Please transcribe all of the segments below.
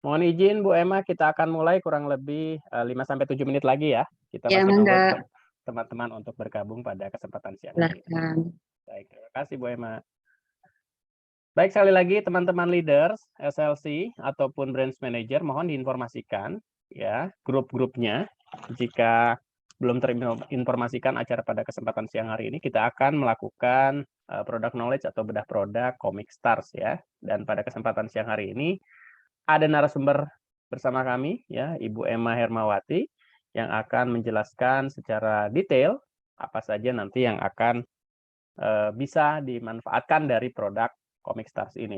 Mohon izin Bu Emma, kita akan mulai kurang lebih 5-7 menit lagi ya. Kita Ya, masih menunggu mangga. teman-teman untuk bergabung pada kesempatan siang hari ini. Silahkan. Baik, terima kasih Bu Emma. Baik, sekali lagi teman-teman leaders, SLC ataupun branch manager mohon diinformasikan ya grup-grupnya. Jika belum terinformasikan acara pada kesempatan siang hari ini, kita akan melakukan product knowledge atau bedah produk Comic Stars ya. Dan pada kesempatan siang hari ini ada narasumber bersama kami ya, Ibu Emma Hermawati yang akan menjelaskan secara detail apa saja nanti yang akan bisa dimanfaatkan dari produk Comic Stars ini.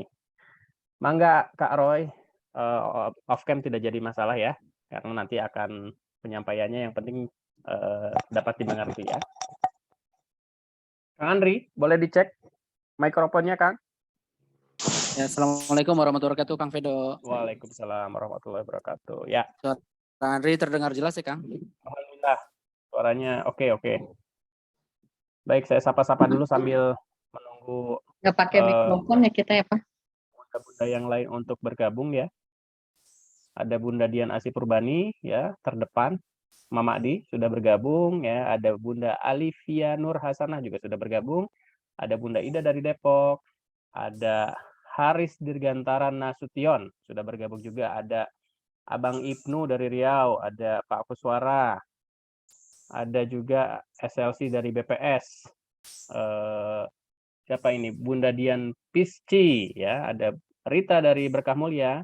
Mangga Kak Roy, off cam tidak jadi masalah ya, karena nanti akan penyampaiannya yang penting dapat dimengerti ya. Kang Andri, boleh dicek mikrofonnya Kang? Ya, Assalamualaikum warahmatullahi wabarakatuh, Kang Fedo. Waalaikumsalam warahmatullahi wabarakatuh. Ya. Kang Andri terdengar jelas ya, Kang? Alhamdulillah, suaranya oke. Baik, saya sapa-sapa dulu sambil menunggu Nggak pakai mikrofon ya kita ya Pak? bunda-bunda yang lain untuk bergabung ya. Ada Bunda Dian Asih Purbani ya, terdepan. Mama Adi sudah bergabung ya. Ada Bunda Alivia Nur Hasanah juga sudah bergabung. Ada Bunda Ida dari Depok. Ada Haris Dirgantara Nasution sudah bergabung juga. Ada Abang Ibnu dari Riau. Ada Pak Kuswara. Ada juga SLC dari BPS. Siapa ini? Bunda Dian Pisci ya. Ada Rita dari Berkah Mulia.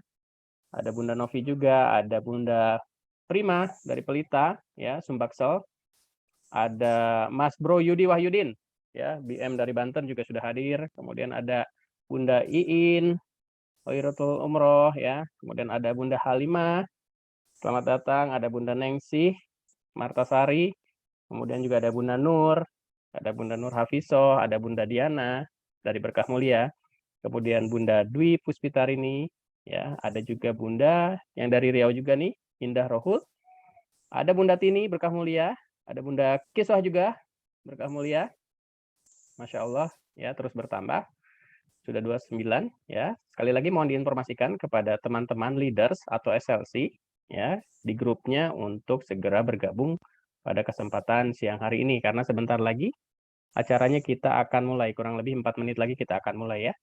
Ada Bunda Novi juga. Ada Bunda Prima dari Pelita ya, Sumbaksel. Ada Mas Bro Yudi Wahyudin ya, BM dari Banten juga sudah hadir. Kemudian ada Bunda Iin Hoiratul Umroh ya. Kemudian ada Bunda Halimah. Selamat datang. Ada Bunda Nengsih Martasari. Kemudian juga ada Bunda Nur, ada Bunda Nur Hafizoh, ada Bunda Diana dari Berkah Mulia. Kemudian Bunda Dwi Puspitarini ya, ada juga Bunda yang dari Riau juga nih, Indah Rohut. Ada Bunda Tini Berkah Mulia, ada Bunda Kiswah juga Berkah Mulia. Masya Allah ya, terus bertambah. Sudah 29 ya. Sekali lagi mohon diinformasikan kepada teman-teman leaders atau SLC ya di grupnya untuk segera bergabung pada kesempatan siang hari ini karena sebentar lagi acaranya kita akan mulai, kurang lebih 4 menit lagi kita akan mulai ya.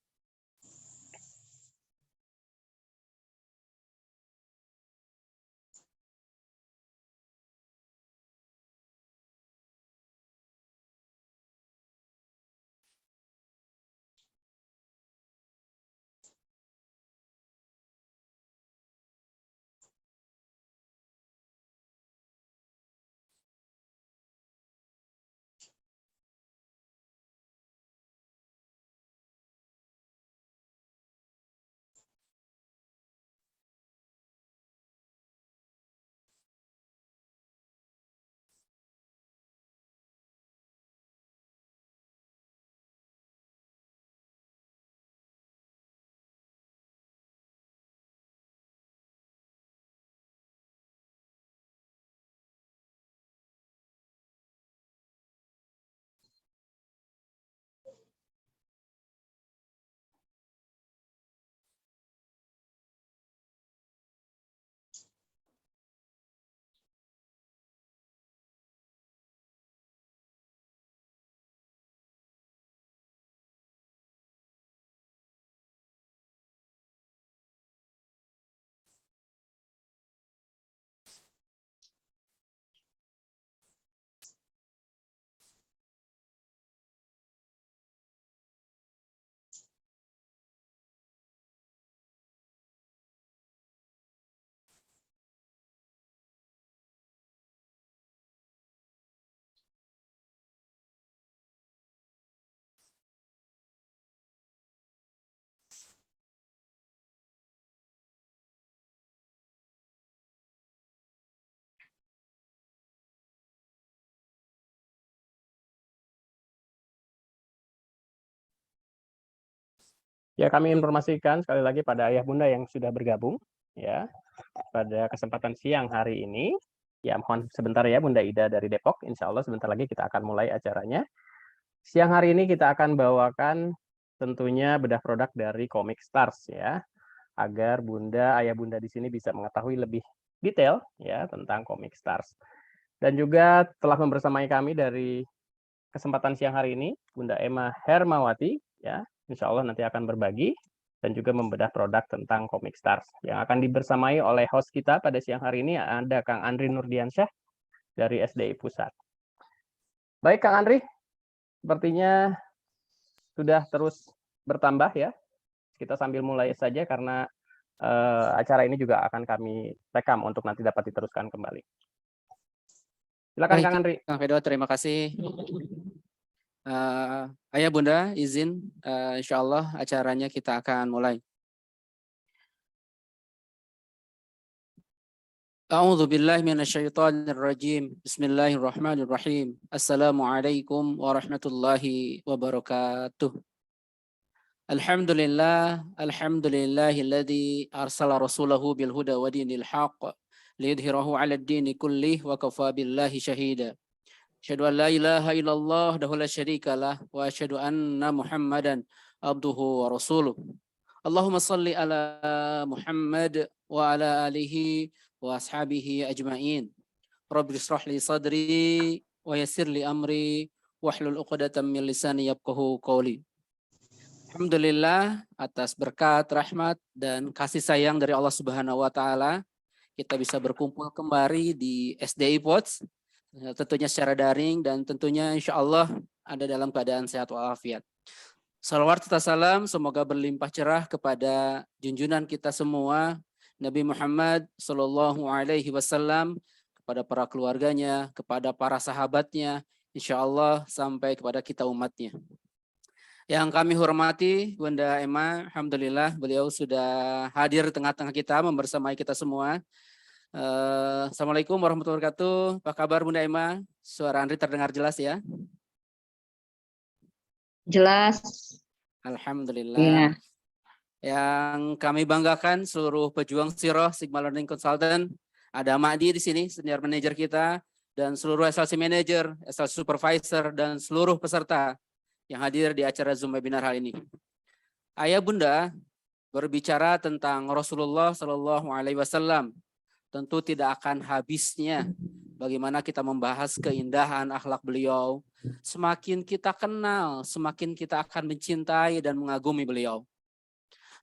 Ya, kami informasikan sekali lagi pada ayah bunda yang sudah bergabung ya pada kesempatan siang hari ini. Ya, mohon sebentar ya Bunda Ida dari Depok. Insya Allah sebentar lagi kita akan mulai acaranya. Siang hari ini kita akan bawakan tentunya bedah produk dari Comic Stars ya, agar ayah bunda di sini bisa mengetahui lebih detail ya tentang Comic Stars. Dan juga telah membersamai kami dari kesempatan siang hari ini, Bunda Emma Hermawati ya, insya Allah nanti akan berbagi dan juga membedah produk tentang Comic Stars. Yang akan dibersamai oleh host kita pada siang hari ini ada Kang Andri Nurdiansyah dari SDI Pusat. Baik Kang Andri, sepertinya sudah terus bertambah ya. Kita sambil mulai saja karena acara ini juga akan kami rekam untuk nanti dapat diteruskan kembali. Silakan Baik, Kang Andri. Kang Fedo, terima kasih. Ayah Bunda, izin, insya Allah acaranya kita akan mulai. A'udzu billahi minasyaitonir rajim. Bismillahirrahmanirrahim. Assalamualaikum warahmatullahi wabarakatuh. Alhamdulillahilladzi arsala rasulahu bil huda wa dinil haqq liyudhhirahu 'alad dini kullih wa kafa billahi syahida. Asyhadu an la ilaha illallah wahdahu la syarikalah wa asyhadu anna Muhammadan abduhu wa rasuluh. Allahumma salli ala Muhammad wa ala alihi wa ashabihi ajma'in. Rabbi shrah li sadri wa yassir li amri wahlul 'uqdatam min lisani yafqahu qawli. Alhamdulillah atas berkat, rahmat dan kasih sayang dari Allah Subhanahu wa taala kita bisa berkumpul kembali di SDI Pods, tentunya secara daring dan tentunya insya Allah ada dalam keadaan sehat walafiat. Salawat serta salam semoga berlimpah cerah kepada junjungan kita semua Nabi Muhammad Sallallahu Alaihi Wasallam, kepada para keluarganya, kepada para sahabatnya, insya Allah sampai kepada kita umatnya. Yang kami hormati Bunda Emma, alhamdulillah beliau sudah hadir di tengah-tengah kita membersamai kita semua. Assalamualaikum warahmatullahi wabarakatuh. Apa kabar Bunda Emma? Suara Andri terdengar jelas ya? Jelas. Alhamdulillah. Ya. Yang kami banggakan seluruh pejuang Siroh Sigma Learning Consultant, ada Ma'di di sini, senior manager kita, dan seluruh SLC manager, SLC supervisor, dan seluruh peserta yang hadir di acara Zoom webinar hari ini. Ayah Bunda berbicara tentang Rasulullah Shallallahu Alaihi Wasallam, tentu tidak akan habisnya bagaimana kita membahas keindahan akhlak beliau. Semakin kita kenal, semakin kita akan mencintai dan mengagumi beliau.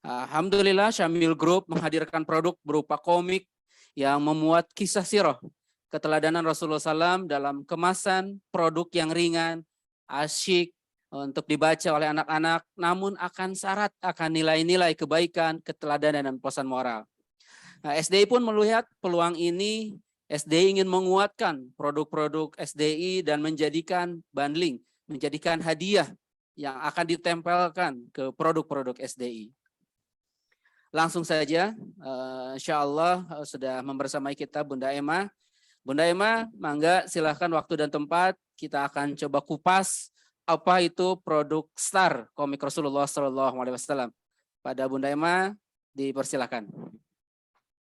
Alhamdulillah Syamil Group menghadirkan produk berupa komik yang memuat kisah sirah keteladanan Rasulullah SAW dalam kemasan produk yang ringan, asyik untuk dibaca oleh anak-anak, namun akan syarat akan nilai-nilai kebaikan, keteladanan dan pesan moral. SDI pun melihat peluang ini. SDI ingin menguatkan produk-produk SDI dan menjadikan bundling, menjadikan hadiah yang akan ditempelkan ke produk-produk SDI. Langsung saja, insya Allah sudah membersamai kita Bunda Emma. Bunda Emma, mangga silahkan waktu dan tempat. Kita akan coba kupas apa itu produk Star Komik Rasulullah SAW. Pada Bunda Emma, dipersilakan.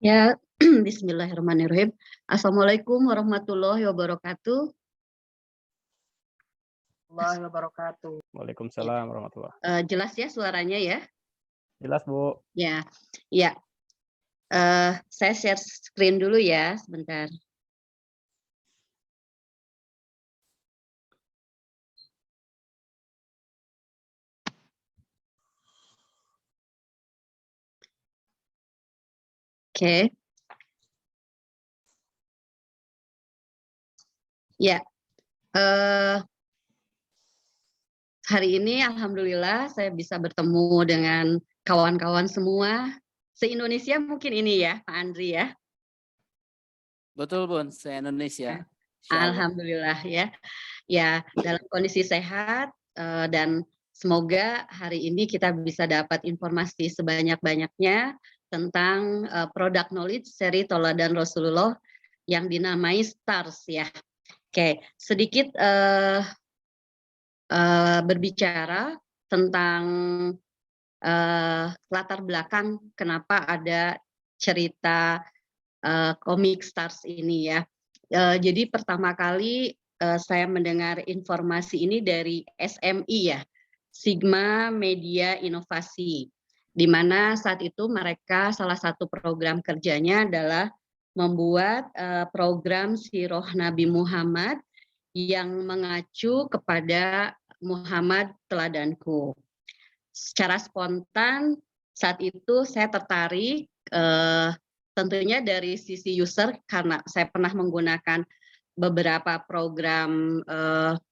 Ya, bismillahirrahmanirrahim. Assalamualaikum warahmatullahi wabarakatuh. Waalaikumsalam warahmatullahi. Jelas ya suaranya ya? Jelas Bu. Ya, ya. Saya share screen dulu ya, sebentar. Oke. Ya. Hari ini alhamdulillah saya bisa bertemu dengan kawan-kawan semua se-Indonesia mungkin ini ya, Pak Andri ya. Betul Bun, se-Indonesia. Alhamdulillah ya. Ya, dalam kondisi sehat dan semoga hari ini kita bisa dapat informasi sebanyak-banyaknya tentang produk knowledge seri Toladan Rasulullah yang dinamai Stars ya. Oke, sedikit berbicara tentang latar belakang kenapa ada cerita Comic Stars ini ya. Jadi pertama kali saya mendengar informasi ini dari SMI ya, Sigma Media Inovasi, di mana saat itu mereka salah satu program kerjanya adalah membuat program Sirah Nabi Muhammad yang mengacu kepada Muhammad teladanku. Secara spontan saat itu saya tertarik tentunya dari sisi user karena saya pernah menggunakan beberapa program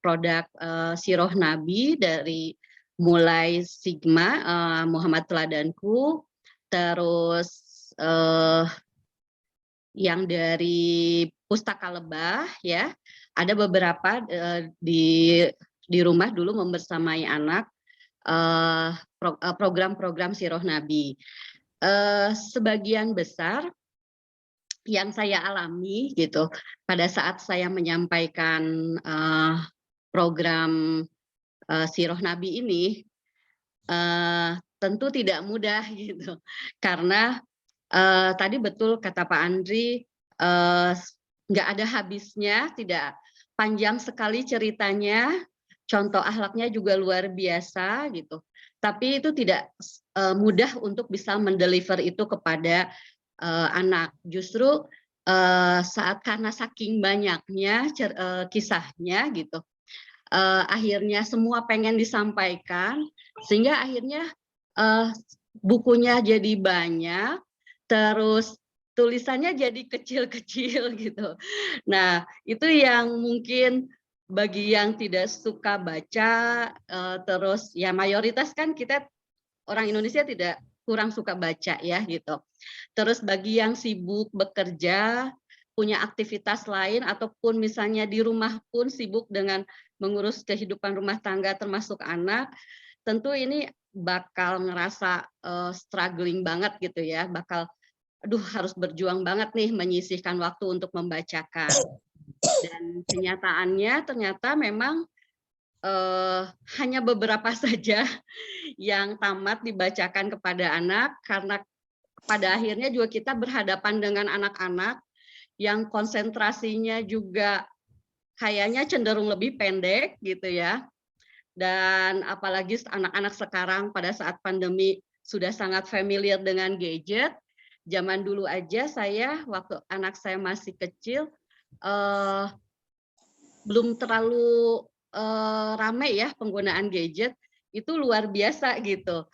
produk Sirah Nabi dari mulai Sigma Muhammad teladanku, terus yang dari Pustaka Lebah ya, ada beberapa di rumah dulu membersamai anak program-program Sirah Nabi. Sebagian besar yang saya alami gitu pada saat saya menyampaikan program Sirah Nabi ini tentu tidak mudah gitu, karena tadi betul kata Pak Andri, nggak ada habisnya, tidak panjang sekali ceritanya, contoh akhlaknya juga luar biasa gitu. Tapi itu tidak mudah untuk bisa mendeliver itu kepada anak. Justru saat karena saking banyaknya kisahnya gitu, akhirnya semua pengen disampaikan, sehingga akhirnya bukunya jadi banyak, terus tulisannya jadi kecil-kecil gitu. Nah, itu yang mungkin bagi yang tidak suka baca, terus ya mayoritas kan kita orang Indonesia tidak kurang suka baca ya gitu. Terus bagi yang sibuk bekerja, punya aktivitas lain ataupun misalnya di rumah pun sibuk dengan mengurus kehidupan rumah tangga termasuk anak, tentu ini bakal ngerasa struggling banget gitu ya, bakal aduh harus berjuang banget nih menyisihkan waktu untuk membacakan. Dan kenyataannya ternyata memang hanya beberapa saja yang tamat dibacakan kepada anak, karena pada akhirnya juga kita berhadapan dengan anak-anak yang konsentrasinya juga kayaknya cenderung lebih pendek gitu ya. Dan apalagi anak-anak sekarang pada saat pandemi sudah sangat familiar dengan gadget. Zaman dulu aja saya waktu anak saya masih kecil belum terlalu ramai ya penggunaan gadget, itu luar biasa gitu.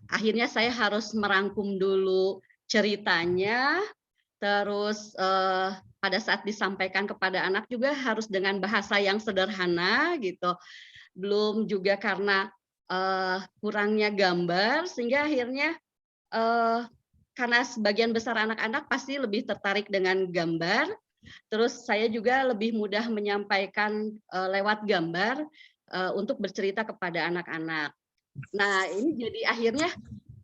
Akhirnya saya harus merangkum dulu ceritanya, terus pada saat disampaikan kepada anak juga harus dengan bahasa yang sederhana gitu. Belum juga karena kurangnya gambar, sehingga akhirnya karena sebagian besar anak-anak pasti lebih tertarik dengan gambar, terus saya juga lebih mudah menyampaikan lewat gambar untuk bercerita kepada anak-anak. Nah, ini jadi akhirnya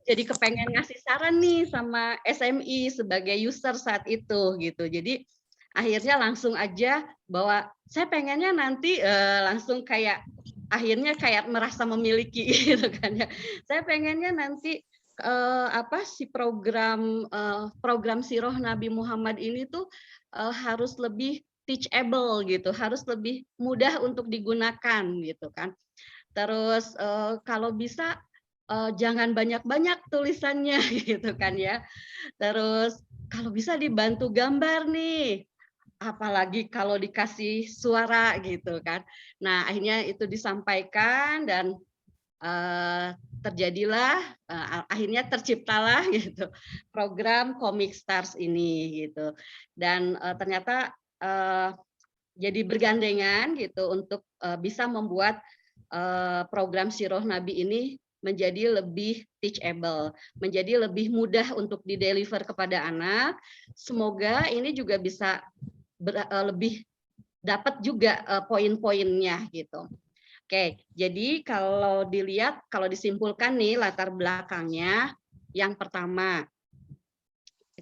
jadi kepengen ngasih saran nih sama SMI sebagai user saat itu gitu. Jadi akhirnya langsung aja bahwa saya pengennya nanti langsung kayak akhirnya kayak merasa memiliki gitu kan ya. Saya pengennya nanti si program Sirah Nabi Muhammad ini tuh harus lebih teachable gitu, harus lebih mudah untuk digunakan gitu kan. Terus kalau bisa jangan banyak-banyak tulisannya gitu kan ya. Terus kalau bisa dibantu gambar nih, apalagi kalau dikasih suara gitu kan. Nah, akhirnya itu disampaikan dan terjadilah akhirnya terciptalah gitu program Comic Stars ini gitu. Dan ternyata jadi bergandengan gitu untuk bisa membuat program Sirah Nabi ini menjadi lebih teachable, menjadi lebih mudah untuk dideliver kepada anak. Semoga ini juga bisa lebih dapat juga poin-poinnya gitu. Oke, jadi kalau dilihat, kalau disimpulkan nih latar belakangnya, yang pertama,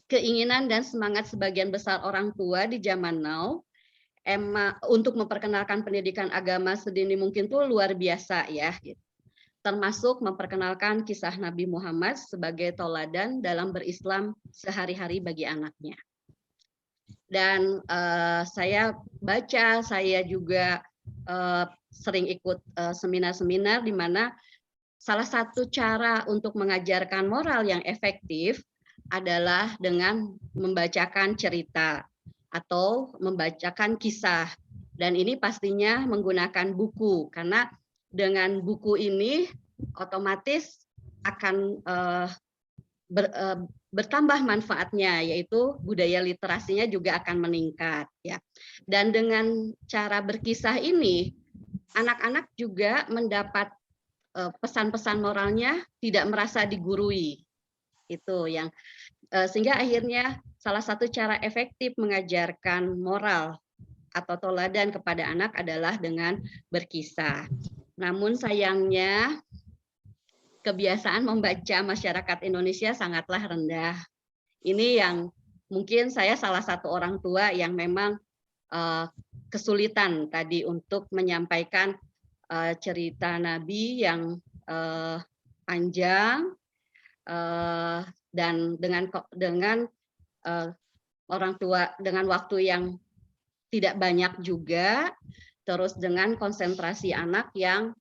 keinginan dan semangat sebagian besar orang tua di zaman now untuk memperkenalkan pendidikan agama sedini mungkin tuh luar biasa ya, termasuk memperkenalkan kisah Nabi Muhammad sebagai toladan dalam berislam sehari-hari bagi anaknya. Dan saya baca, saya juga sering ikut seminar-seminar di mana salah satu cara untuk mengajarkan moral yang efektif adalah dengan membacakan cerita atau membacakan kisah. Dan ini pastinya menggunakan buku, karena dengan buku ini otomatis akan bertambah manfaatnya, yaitu budaya literasinya juga akan meningkat ya. Dan dengan cara berkisah ini anak-anak juga mendapat pesan-pesan moralnya, tidak merasa digurui. Itu yang sehingga akhirnya salah satu cara efektif mengajarkan moral atau teladan kepada anak adalah dengan berkisah. Namun sayangnya kebiasaan membaca masyarakat Indonesia sangatlah rendah. Ini yang mungkin saya salah satu orang tua yang memang kesulitan tadi untuk menyampaikan cerita Nabi yang panjang dan dengan orang tua dengan waktu yang tidak banyak juga, terus dengan konsentrasi anak yang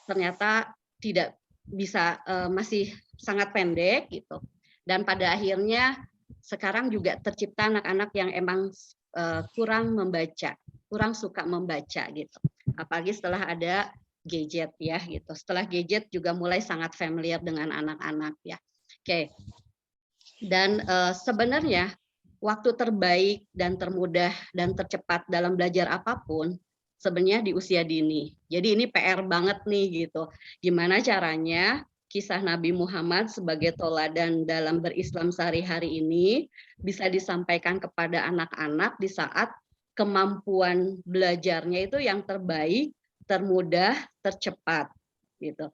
ternyata tidak bisa masih sangat pendek gitu. Dan pada akhirnya sekarang juga tercipta anak-anak yang emang kurang membaca, kurang suka membaca gitu. Apalagi setelah ada gadget ya gitu. Setelah gadget juga mulai sangat familiar dengan anak-anak ya. Oke. Dan sebenarnya waktu terbaik dan termudah dan tercepat dalam belajar apapun sebenarnya di usia dini. Jadi ini PR banget nih gitu. Gimana caranya kisah Nabi Muhammad sebagai teladan dalam berislam sehari-hari ini bisa disampaikan kepada anak-anak di saat kemampuan belajarnya itu yang terbaik, termudah, tercepat gitu.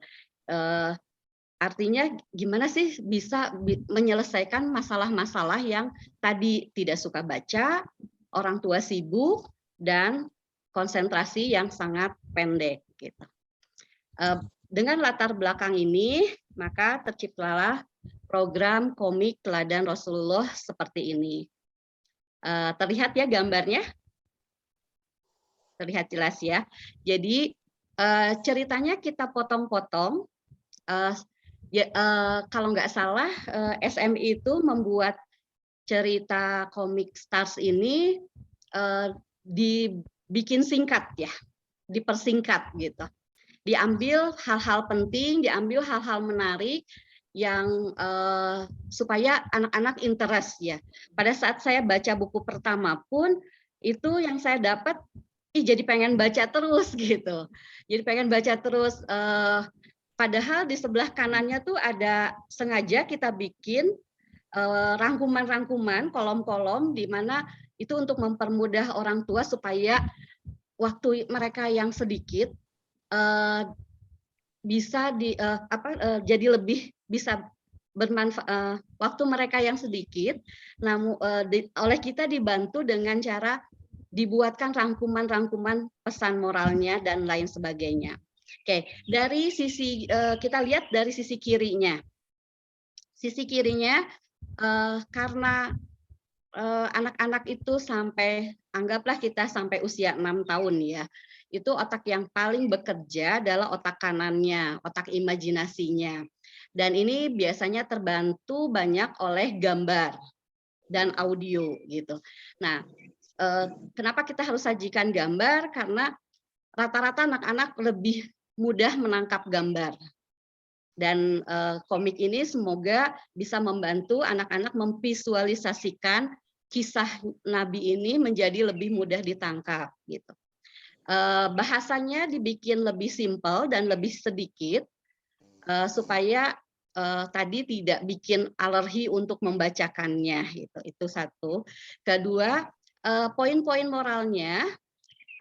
Artinya gimana sih bisa menyelesaikan masalah-masalah yang tadi tidak suka baca, orang tua sibuk, dan konsentrasi yang sangat pendek gitu. Dengan latar belakang ini, maka terciptalah program komik teladan Rasulullah seperti ini. Terlihat ya gambarnya? Terlihat jelas ya. Jadi ceritanya kita potong-potong. Kalau nggak salah, SMI itu membuat cerita komik Stars ini dibikin singkat ya, dipersingkat gitu. Diambil hal-hal penting, diambil hal-hal menarik yang supaya anak-anak interest ya. Pada saat saya baca buku pertama pun itu yang saya dapat, jadi pengen baca terus gitu. Jadi pengen baca terus. Padahal di sebelah kanannya tuh ada sengaja kita bikin rangkuman-rangkuman, kolom-kolom di mana itu untuk mempermudah orang tua supaya waktu mereka yang sedikit bisa jadi lebih bisa bermanfaat waktu mereka yang sedikit. Namun oleh kita dibantu dengan cara dibuatkan rangkuman-rangkuman pesan moralnya dan lain sebagainya. Oke, dari sisi kita lihat dari sisi kirinya. Sisi kirinya karena anak-anak itu sampai anggaplah kita sampai usia 6 tahun ya. Itu otak yang paling bekerja adalah otak kanannya, otak imajinasinya. Dan ini biasanya terbantu banyak oleh gambar dan audio gitu. Nah, kenapa kita harus sajikan gambar? Karena rata-rata anak-anak lebih mudah menangkap gambar. Dan komik ini semoga bisa membantu anak-anak memvisualisasikan kisah Nabi ini menjadi lebih mudah ditangkap gitu. Bahasanya dibikin lebih simpel dan lebih sedikit supaya tadi tidak bikin alergi untuk membacakannya gitu. Itu satu. Kedua, poin-poin moralnya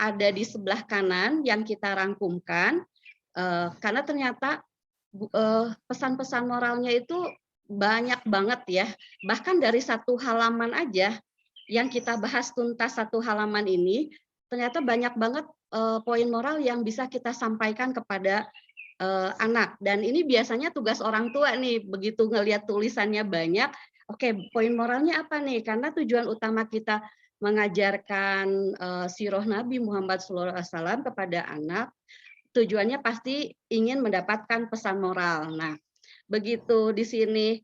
ada di sebelah kanan yang kita rangkumkan karena ternyata pesan-pesan moralnya itu banyak banget ya. Bahkan dari satu halaman aja yang kita bahas tuntas satu halaman ini, ternyata banyak banget poin moral yang bisa kita sampaikan kepada anak. Dan ini biasanya tugas orang tua nih, begitu ngelihat tulisannya banyak, oke, poin moralnya apa nih? Karena tujuan utama kita mengajarkan sirah Nabi Muhammad SAW kepada anak, tujuannya pasti ingin mendapatkan pesan moral. Nah, begitu di sini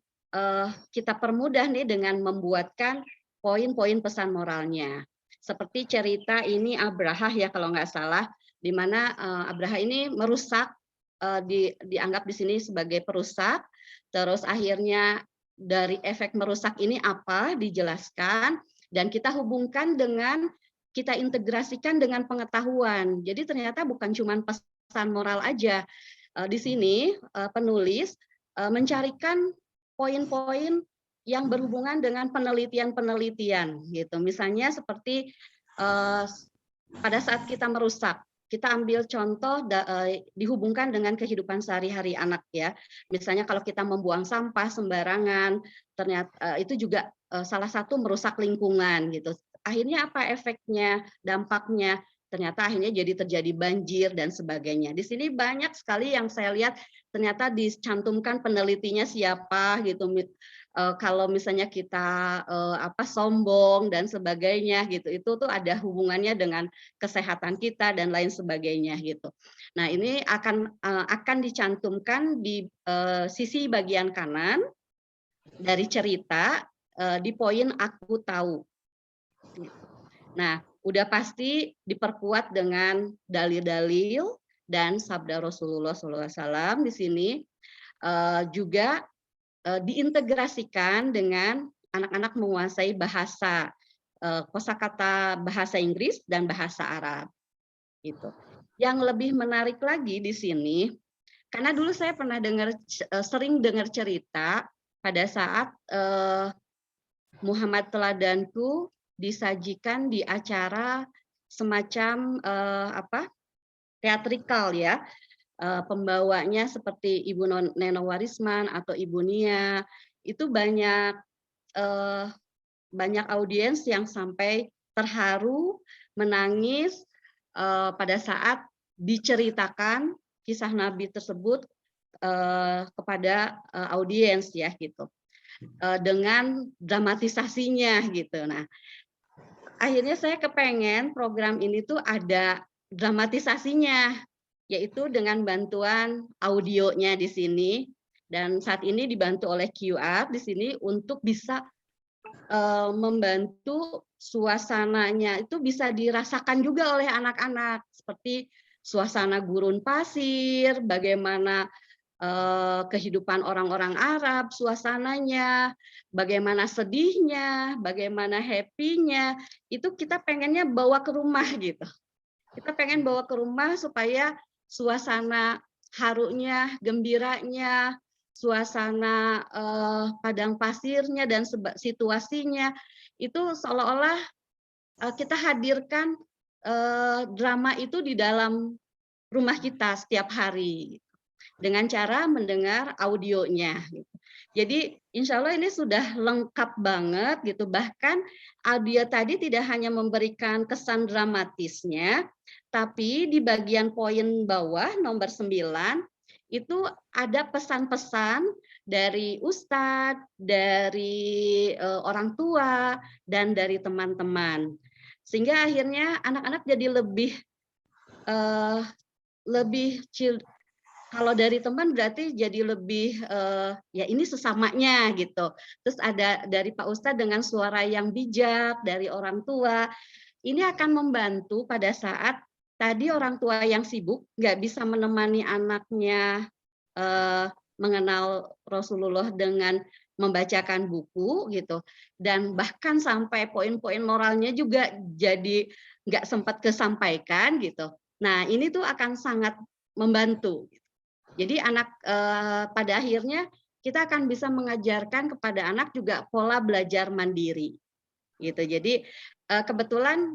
kita permudah nih dengan membuatkan poin-poin pesan moralnya. Seperti cerita ini Abraha ya kalau nggak salah, di mana Abraha ini merusak, dianggap di sini sebagai perusak, terus akhirnya dari efek merusak ini apa dijelaskan, dan kita hubungkan dengan, kita integrasikan dengan pengetahuan. Jadi ternyata bukan cuma pesan moral aja. Di sini penulis mencarikan poin-poin yang berhubungan dengan penelitian-penelitian gitu. Misalnya seperti pada saat kita merusak, kita ambil contoh dihubungkan dengan kehidupan sehari-hari anak ya. Misalnya kalau kita membuang sampah sembarangan, ternyata itu juga salah satu merusak lingkungan gitu. Akhirnya apa efeknya, dampaknya? Ternyata akhirnya jadi terjadi banjir dan sebagainya. Di sini banyak sekali yang saya lihat ternyata dicantumkan penelitinya siapa gitu. Kalau misalnya kita sombong dan sebagainya gitu, itu tuh ada hubungannya dengan kesehatan kita dan lain sebagainya gitu. Nah, ini akan dicantumkan di sisi bagian kanan dari cerita di poin aku tahu. Nah, udah pasti diperkuat dengan dalil-dalil dan sabda Rasulullah SAW di sini, juga diintegrasikan dengan anak-anak menguasai bahasa, kosakata bahasa Inggris dan bahasa Arab gitu. Yang lebih menarik lagi di sini, karena dulu saya pernah sering dengar cerita pada saat Muhammad Teladanku disajikan di acara semacam teatrikal ya, pembawanya seperti Ibu Neno Warisman atau Ibu Nia, itu banyak audiens yang sampai terharu, menangis pada saat diceritakan kisah Nabi tersebut kepada audiens ya gitu, dengan dramatisasinya gitu. Nah, akhirnya saya kepengen program ini tuh ada dramatisasinya, yaitu dengan bantuan audionya di sini, dan saat ini dibantu oleh QR di sini untuk bisa membantu suasananya itu bisa dirasakan juga oleh anak-anak, seperti suasana gurun pasir, bagaimana kehidupan orang-orang Arab, suasananya, bagaimana sedihnya, bagaimana happy-nya, itu kita pengennya bawa ke rumah gitu. Kita pengen bawa ke rumah supaya suasana harunya, gembiranya, suasana padang pasirnya dan situasinya itu seolah-olah kita hadirkan drama itu di dalam rumah kita setiap hari dengan cara mendengar audionya. Jadi insya Allah ini sudah lengkap banget gitu. Bahkan audio tadi tidak hanya memberikan kesan dramatisnya, tapi di bagian poin bawah nomor 9 itu ada pesan-pesan dari ustadz, dari orang tua, dan dari teman-teman. Sehingga akhirnya anak-anak jadi lebih kalau dari teman berarti jadi lebih ya ini sesamanya gitu. Terus ada dari Pak Ustadz dengan suara yang bijak dari orang tua. Ini akan membantu pada saat tadi orang tua yang sibuk nggak bisa menemani anaknya mengenal Rasulullah dengan membacakan buku gitu, dan bahkan sampai poin-poin moralnya juga jadi nggak sempat kesampaikan gitu. Nah ini tuh akan sangat membantu. Jadi anak pada akhirnya kita akan bisa mengajarkan kepada anak juga pola belajar mandiri, gitu. Jadi kebetulan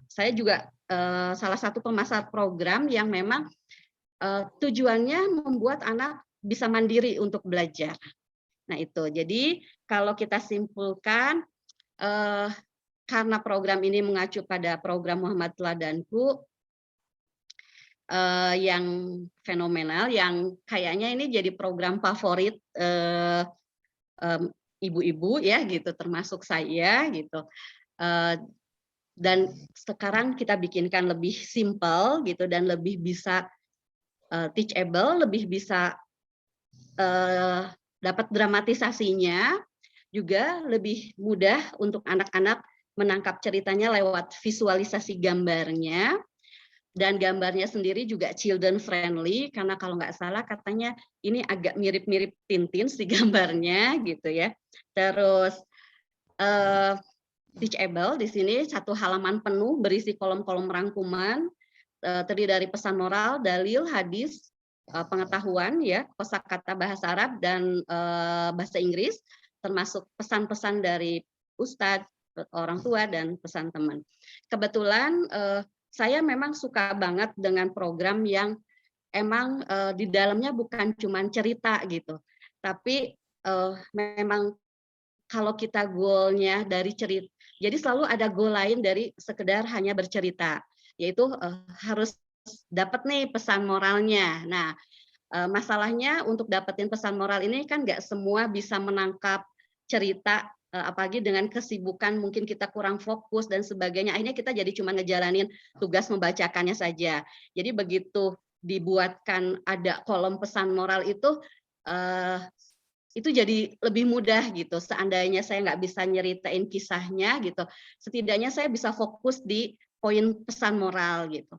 saya juga salah satu pemasar program yang memang tujuannya membuat anak bisa mandiri untuk belajar. Nah itu. Jadi kalau kita simpulkan karena program ini mengacu pada program Muhammad Teladanku, yang fenomenal, yang kayaknya ini jadi program favorit ibu-ibu ya gitu, termasuk saya gitu. Dan sekarang kita bikinkan lebih simple gitu dan lebih bisa teachable, lebih bisa dapat dramatisasinya, juga lebih mudah untuk anak-anak menangkap ceritanya lewat visualisasi gambarnya, dan gambarnya sendiri juga children friendly karena kalau nggak salah katanya ini agak mirip-mirip Tintin si gambarnya gitu ya. Terus teachable di sini 1 halaman penuh berisi kolom-kolom rangkuman, terdiri dari pesan moral, dalil, hadis, pengetahuan ya, kosakata bahasa Arab dan bahasa Inggris, termasuk pesan-pesan dari ustadz, orang tua dan pesan teman. Kebetulan saya memang suka banget dengan program yang emang di dalamnya bukan cuma cerita gitu, tapi memang kalau kita goalnya dari cerita, jadi selalu ada goal lain dari sekedar hanya bercerita, yaitu harus dapat nih pesan moralnya. Nah, masalahnya untuk dapetin pesan moral ini kan nggak semua bisa menangkap cerita, apalagi dengan kesibukan mungkin kita kurang fokus dan sebagainya. Akhirnya kita jadi cuma ngejalanin tugas membacakannya saja. Jadi begitu dibuatkan ada kolom pesan moral itu jadi lebih mudah gitu. Seandainya saya nggak bisa nyeritain kisahnya gitu, setidaknya saya bisa fokus di poin pesan moral gitu.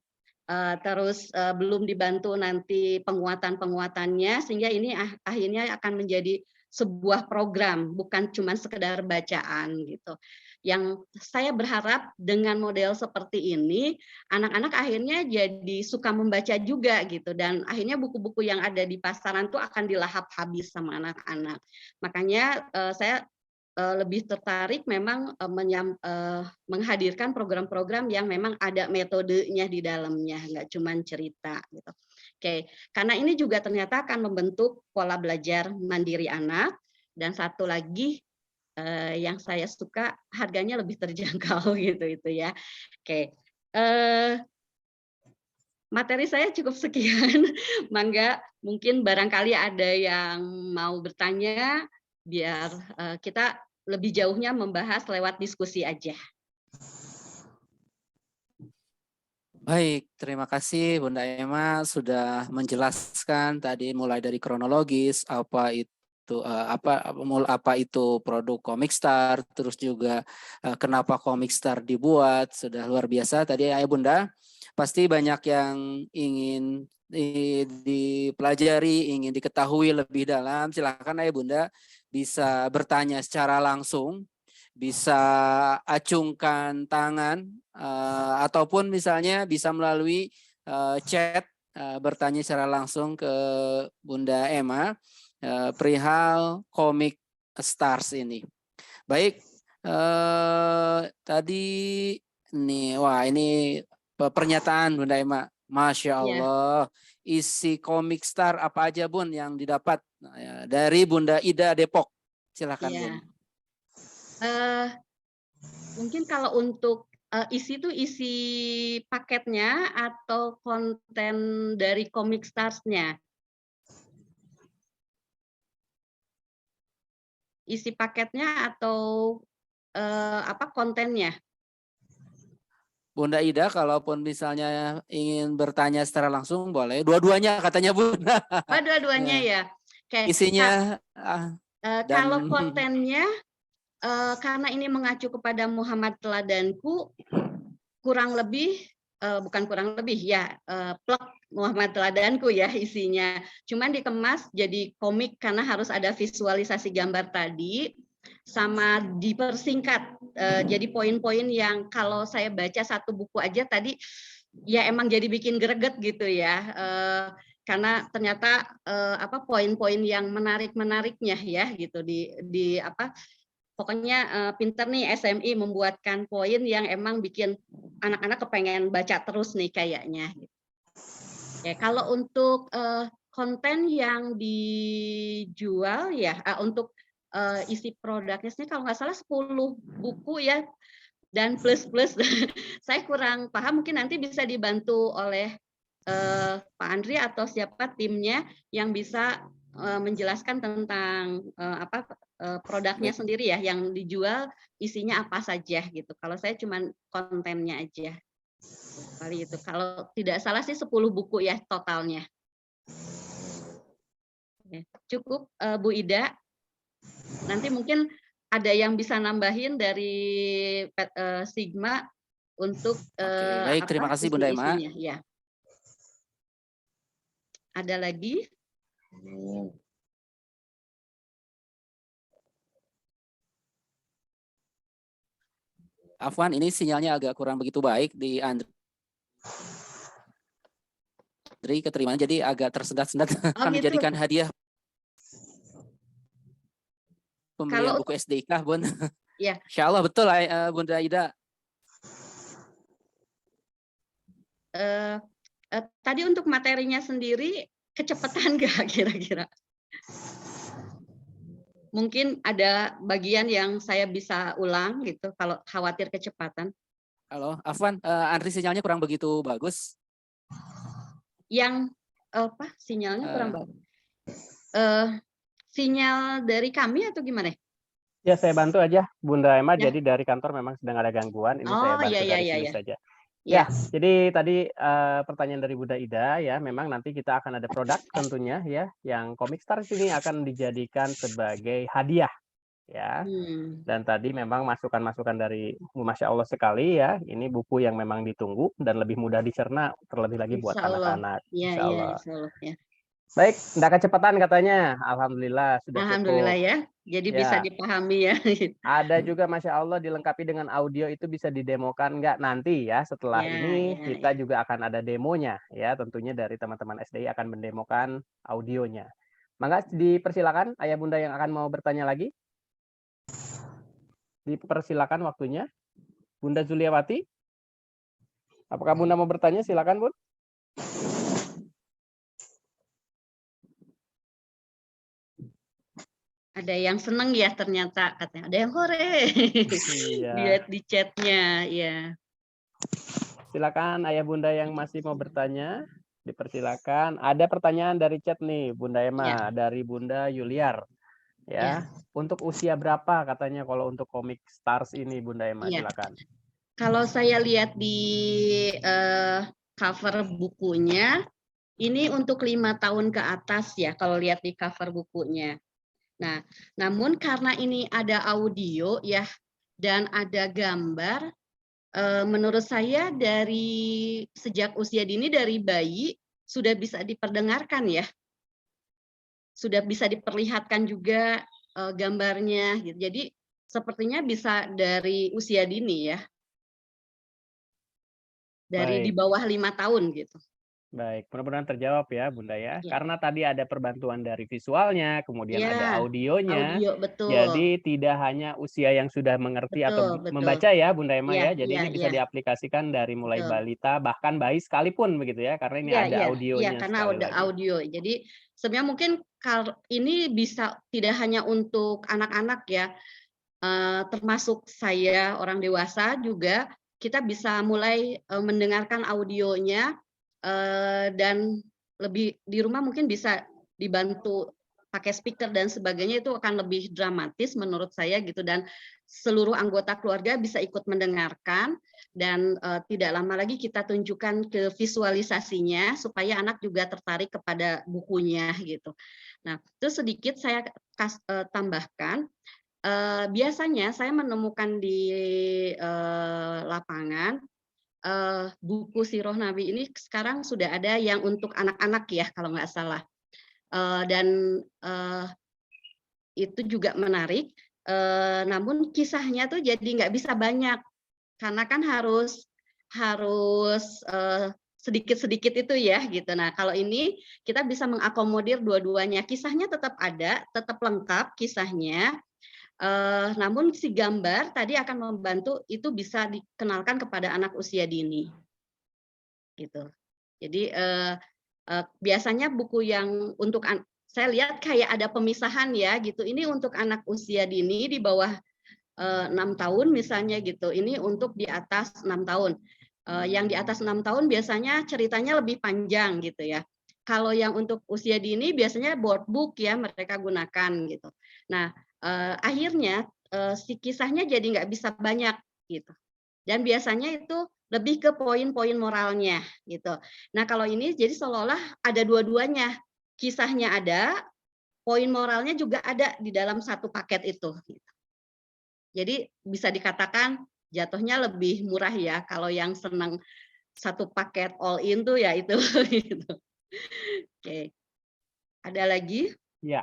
Terus belum dibantu nanti penguatan-penguatannya, sehingga ini akhirnya akan menjadi sebuah program, bukan cuma sekedar bacaan gitu. Yang saya berharap dengan model seperti ini, anak-anak akhirnya jadi suka membaca juga gitu, dan akhirnya buku-buku yang ada di pasaran tuh akan dilahap habis sama anak-anak. Makanya saya lebih tertarik memang menghadirkan program-program yang memang ada metodenya di dalamnya, nggak cuma cerita gitu. Oke, karena ini juga ternyata akan membentuk pola belajar mandiri anak, dan satu lagi yang saya suka harganya lebih terjangkau gitu itu ya. Oke, materi saya cukup sekian. Mangga mungkin barangkali ada yang mau bertanya biar kita lebih jauhnya membahas lewat diskusi aja. Baik, terima kasih Bunda Emma sudah menjelaskan tadi mulai dari kronologis apa itu apa itu produk Comic Star, terus juga kenapa Comic Star dibuat, sudah luar biasa tadi ya Bunda. Pasti banyak yang ingin dipelajari, ingin diketahui lebih dalam. Silakan Ayah Bunda bisa bertanya secara langsung, bisa acungkan tangan, ataupun misalnya bisa melalui chat bertanya secara langsung ke Bunda Emma perihal Comic Stars ini. Baik, tadi nih, wah ini pernyataan Bunda Emma, Masya Allah, isi Comic Star apa aja Bun yang didapat dari Bunda Ida Depok, silakan Bun. Mungkin kalau untuk isi paketnya atau konten dari Comic Stars-nya. Isi paketnya atau kontennya? Bunda Ida, kalaupun misalnya ingin bertanya secara langsung boleh. Dua-duanya katanya Bunda. Oh, dua-duanya ya. Oke. Isinya kalau kontennya karena ini mengacu kepada Muhammad Teladanku, kurang lebih bukan kurang lebih ya, plek Muhammad Teladanku ya isinya. Cuman dikemas jadi komik karena harus ada visualisasi gambar tadi, sama dipersingkat. Jadi poin-poin yang kalau saya baca satu buku aja tadi, ya emang jadi bikin greget gitu ya. Karena ternyata poin-poin yang menarik-menariknya ya gitu pokoknya pinter nih SMI membuatkan poin yang emang bikin anak-anak kepengen baca terus nih kayaknya. Ya, kalau untuk konten yang dijual ya untuk isi produknya kalau nggak salah 10 buku ya, dan plus saya kurang paham, mungkin nanti bisa dibantu oleh Pak Andri atau siapa timnya yang bisa menjelaskan tentang produknya sendiri ya, yang dijual isinya apa saja gitu. Kalau saya cuman kontennya aja. Kali itu. Kalau tidak salah sih 10 buku ya totalnya. Cukup Bu Ida. Nanti mungkin ada yang bisa nambahin dari Sigma untuk Baik, terima kasih Bunda Emma. Ya. Ada lagi? Afwan, ini sinyalnya agak kurang begitu baik di Andri keterimaan, jadi agak tersendat-sendat. Kami gitu. jadikan hadiah pembelian buku SDK, Bun. Ya. Insya Allah betul, Bunda Ida. Tadi untuk materinya sendiri kecepatan nggak kira-kira? Mungkin ada bagian yang saya bisa ulang gitu kalau khawatir kecepatan. Halo, Afwan, Andri sinyalnya kurang begitu bagus. Yang sinyalnya kurang bagus. Sinyal dari kami atau gimana? Ya, saya bantu aja Bunda Emma. Ya. Jadi dari kantor memang sedang ada gangguan. Ini saya bantu dari sini saja. Ya, jadi tadi pertanyaan dari Bunda Ida ya, memang nanti kita akan ada produk tentunya ya, yang Comic Stars ini akan dijadikan sebagai hadiah ya. Dan tadi memang masukan-masukan dari Masya Allah sekali ya, ini buku yang memang ditunggu dan lebih mudah dicerna, terlebih lagi buat anak-anak. Insya Allah. Ya. Baik, tidak kecepatan katanya. Alhamdulillah sudah Alhamdulillah cukup. Ya. Jadi bisa dipahami ya. Ada juga Masya Allah dilengkapi dengan audio, itu bisa didemokan nggak nanti ya, setelah ini kita juga akan ada demonya ya, tentunya dari teman-teman SDI akan mendemokan audionya. Maka dipersilakan Ayah Bunda yang akan mau bertanya lagi. Dipersilakan waktunya. Bunda Zuliawati. Apakah Bunda mau bertanya? Silakan, Bun. Ada yang seneng ya ternyata, katanya ada yang hore. Lihat di chatnya ya. Silakan Ayah Bunda yang masih mau bertanya, dipersilakan. Ada pertanyaan dari chat nih Bunda Emma, dari Bunda Yuliar ya. Untuk usia berapa katanya kalau untuk Comic Stars ini Bunda Emma? Silakan. Kalau saya lihat di cover bukunya, ini untuk 5 tahun ke atas ya kalau lihat di cover bukunya. Nah, namun karena ini ada audio ya dan ada gambar, menurut saya dari sejak usia dini dari bayi sudah bisa diperdengarkan ya, sudah bisa diperlihatkan juga gambarnya. Gitu. Jadi sepertinya bisa dari usia dini ya, dari di bawah 5 tahun gitu. Baik, mudah-mudahan terjawab ya Bunda ya. Karena tadi ada perbantuan dari visualnya, kemudian ada audionya. Betul. Jadi tidak hanya usia yang sudah mengerti atau membaca ya Bunda Emma ya. Jadi ini bisa diaplikasikan dari mulai balita bahkan bayi sekalipun begitu ya. Karena ini ada audionya. Iya, karena ada audio. Jadi sebenarnya mungkin ini bisa tidak hanya untuk anak-anak ya. Termasuk saya orang dewasa juga kita bisa mulai mendengarkan audionya. Dan lebih di rumah mungkin bisa dibantu pakai speaker dan sebagainya, itu akan lebih dramatis menurut saya gitu, dan seluruh anggota keluarga bisa ikut mendengarkan dan tidak lama lagi kita tunjukkan ke visualisasinya supaya anak juga tertarik kepada bukunya gitu. Nah, itu sedikit saya tambahkan. Biasanya saya menemukan di lapangan buku Sirah Nabi ini sekarang sudah ada yang untuk anak-anak ya kalau nggak salah, dan itu juga menarik, namun kisahnya tuh jadi nggak bisa banyak karena kan harus sedikit-sedikit itu ya gitu. Nah kalau ini kita bisa mengakomodir dua-duanya, kisahnya tetap ada, tetap lengkap kisahnya. Namun si gambar tadi akan membantu itu bisa dikenalkan kepada anak usia dini, gitu. Jadi biasanya buku yang untuk saya lihat kayak ada pemisahan ya, gitu. Ini untuk anak usia dini di bawah 6 tahun misalnya gitu. Ini untuk di atas 6 tahun. Yang di atas 6 tahun biasanya ceritanya lebih panjang gitu ya. kalau yang untuk usia dini biasanya board book ya mereka gunakan gitu. Nah, akhirnya si kisahnya jadi nggak bisa banyak gitu. Dan biasanya itu lebih ke poin-poin moralnya gitu. Nah, kalau ini jadi seolah-olah ada dua-duanya. Kisahnya ada, poin moralnya juga ada di dalam satu paket itu. Gitu. Jadi bisa dikatakan jatuhnya lebih murah ya kalau yang senang satu paket all in tuh ya itu gitu. Oke. Ada lagi? Ya,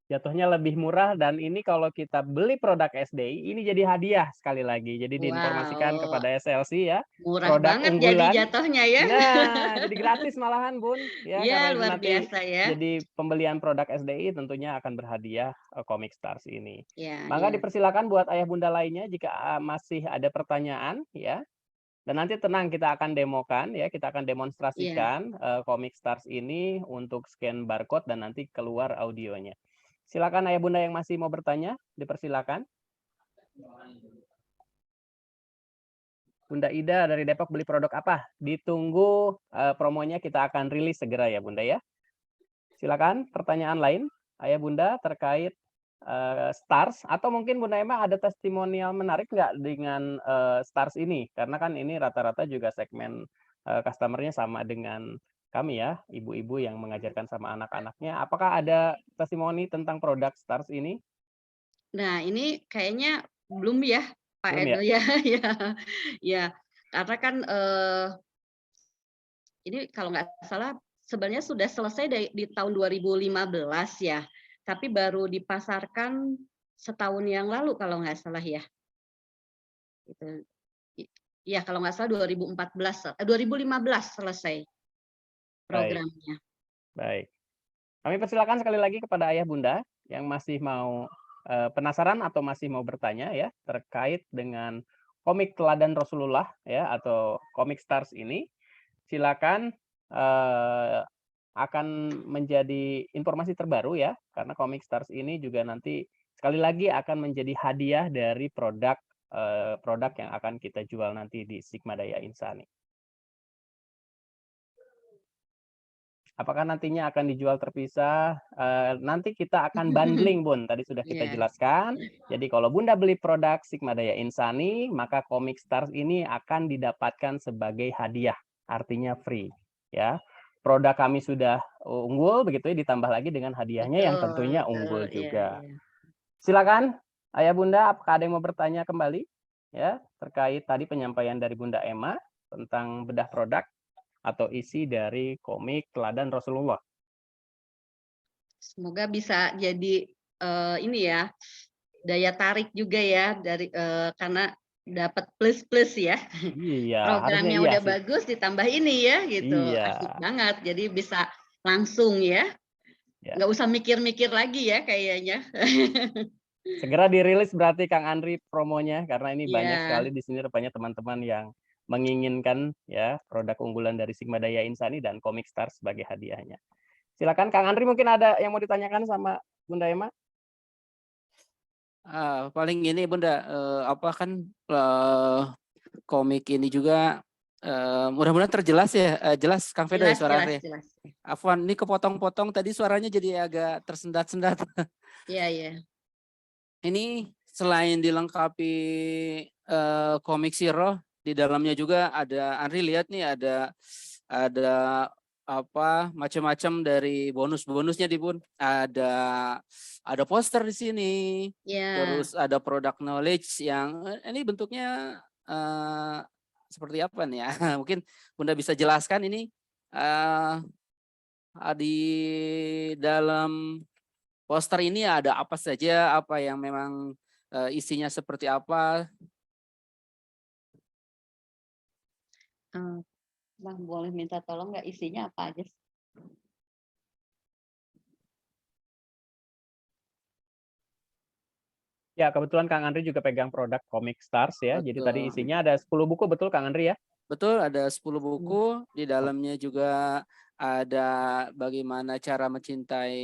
jatuhnya lebih murah dan ini kalau kita beli produk SDI ini jadi hadiah sekali lagi. Jadi diinformasikan Wow, kepada SLC ya, murah produk banget jadi unggulan. jatuhnya ya. Nah, jadi gratis malahan Bun ya Iya, karena ini luar nanti biasa ya. jadi pembelian produk SDI tentunya akan berhadiah Comic Stars ini. Ya, Maka ya. dipersilakan buat ayah bunda lainnya jika masih ada pertanyaan ya. Dan nanti tenang kita akan demokan ya, kita akan Iya. demonstrasikan Comic Stars ini untuk scan barcode dan nanti keluar audionya. Silakan ayah bunda yang masih mau bertanya, dipersilakan. Bunda Ida dari Depok beli produk apa? Ditunggu promonya kita akan rilis segera ya Bunda ya. Silakan pertanyaan lain ayah bunda terkait Stars atau mungkin Bunda Emma ada testimonial menarik nggak dengan Stars ini? Karena kan ini rata-rata juga segmen customer-nya sama dengan kami ya, ibu-ibu yang mengajarkan sama anak-anaknya. Apakah ada testimoni tentang produk Stars ini? Nah, ini kayaknya belum ya, Pak Belum ya? Edo ya. Ya, ya. Karena kan ini kalau nggak salah sebenarnya sudah selesai di tahun 2015 ya, tapi baru dipasarkan setahun yang lalu kalau nggak salah ya. Gitu. Ya kalau nggak salah 2015 selesai Baik, programnya. baik. Kami persilakan sekali lagi kepada ayah bunda yang masih mau penasaran atau masih mau bertanya ya terkait dengan komik teladan Rasulullah ya atau Comic Stars ini. Silakan akan menjadi informasi terbaru ya karena Comic Stars ini juga nanti sekali lagi akan menjadi hadiah dari produk produk yang akan kita jual nanti di Sigma Daya Insani. Apakah nantinya akan dijual terpisah? Nanti kita akan bundling, Bun. Tadi sudah kita Iya. jelaskan. Jadi kalau Bunda beli produk Sigma Daya Insani, maka Comic Stars ini akan didapatkan sebagai hadiah, artinya free. Ya, produk kami sudah unggul, begitu ya, ditambah lagi dengan hadiahnya yang Betul, tentunya betul. unggul Iya, juga. iya. Silakan, Ayah Bunda, apakah ada yang mau bertanya kembali? Ya, terkait tadi penyampaian dari Bunda Emma tentang bedah produk atau isi dari komik teladan Rasulullah. Semoga bisa jadi ini ya daya tarik juga ya dari karena dapat plus-plus ya. Iya, harusnya Programnya iya udah sih. bagus ditambah ini ya gitu. Iya, Asik banget. Jadi bisa langsung ya. ya. Nggak usah mikir-mikir lagi ya kayaknya. Segera dirilis berarti Kang Andri promonya karena ini banyak Iya. sekali di sini rupanya teman-teman yang menginginkan ya produk unggulan dari Sigma Daya Insani dan Comic Stars sebagai hadiahnya. Silakan Kang Andri, mungkin ada yang mau ditanyakan sama Bunda Emma? Paling ini Bunda, apa kan komik ini juga mudah-mudahan terjelas ya, jelas Kang Fedo ya Jelas, jelas, suaranya. jelas. Afwan, ini kepotong-potong tadi suaranya jadi agak tersendat-sendat. Iya, iya. Ini selain dilengkapi komik Sirah, di dalamnya juga ada, Andri lihat nih ada apa macam-macam dari bonus-bonusnya di Bun. Ada poster di sini. Iya. Terus ada product knowledge yang ini bentuknya seperti apa nih ya? Mungkin Bunda bisa jelaskan ini di dalam poster ini ada apa saja, apa yang memang isinya seperti apa? Bang, boleh minta tolong nggak isinya apa aja? Ya, kebetulan Kang Andri juga pegang produk Comic Stars ya. Jadi tadi Betul. isinya ada 10 buku, betul Kang Andri ya? Betul, ada 10 buku. Di dalamnya juga ada bagaimana cara mencintai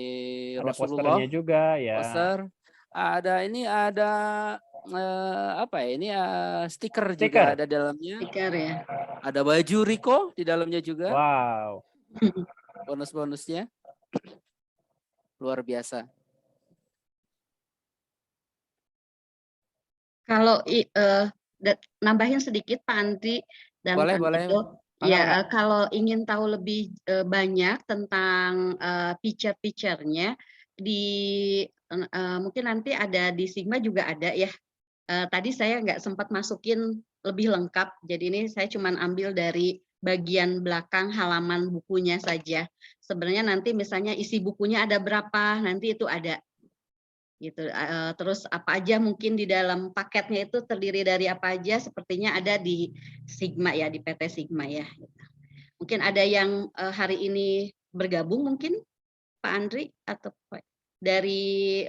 Ada Rasulullah. posternya juga ya. Poster. Ada apa ya? Ini stiker juga Stiker. ada dalamnya. Stiker ya. Ada baju Riko di dalamnya juga. Wow. bonus-bonusnya luar biasa. Kalau nambahin sedikit Pak Andri dan Boleh, Kang boleh. Ido, Mangga, ya mangga. kalau ingin tahu lebih banyak tentang feature-feature-nya di mungkin nanti ada di Sigma juga ada ya. Tadi saya nggak sempat masukin lebih lengkap, jadi ini saya cuma ambil dari bagian belakang halaman bukunya saja. Sebenarnya nanti misalnya isi bukunya ada berapa, nanti itu ada gitu. Terus apa aja mungkin di dalam paketnya itu terdiri dari apa aja, sepertinya ada di Sigma ya, di PT Sigma ya. Mungkin ada yang hari ini bergabung mungkin Pak Andri atau dari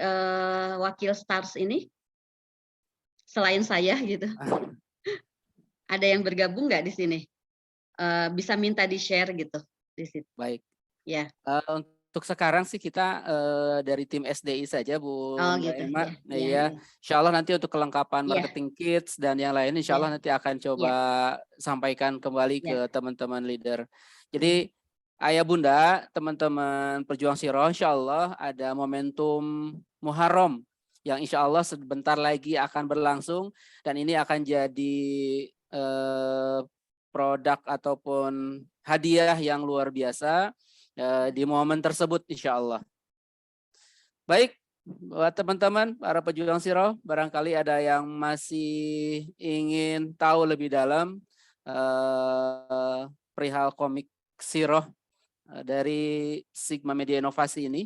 wakil Stars ini selain saya gitu. Ada yang bergabung nggak di sini? Bisa minta di-share gitu di situ. Baik. Ya. Untuk sekarang sih kita dari tim SDI saja, Oh Mbak gitu. Emma. Ya, Iya, Insya Allah nanti untuk kelengkapan ya. marketing kits dan yang lain, Insya Allah nanti akan coba sampaikan kembali ke teman-teman leader. Jadi Ayah Bunda, teman-teman Perjuang Siroh, Insya Allah ada momentum Muharram yang Insya Allah sebentar lagi akan berlangsung dan ini akan jadi produk ataupun hadiah yang luar biasa di momen tersebut insya Allah. Baik, buat teman-teman para pejuang Siroh, barangkali ada yang masih ingin tahu lebih dalam perihal komik Siroh dari Sigma Media Inovasi ini.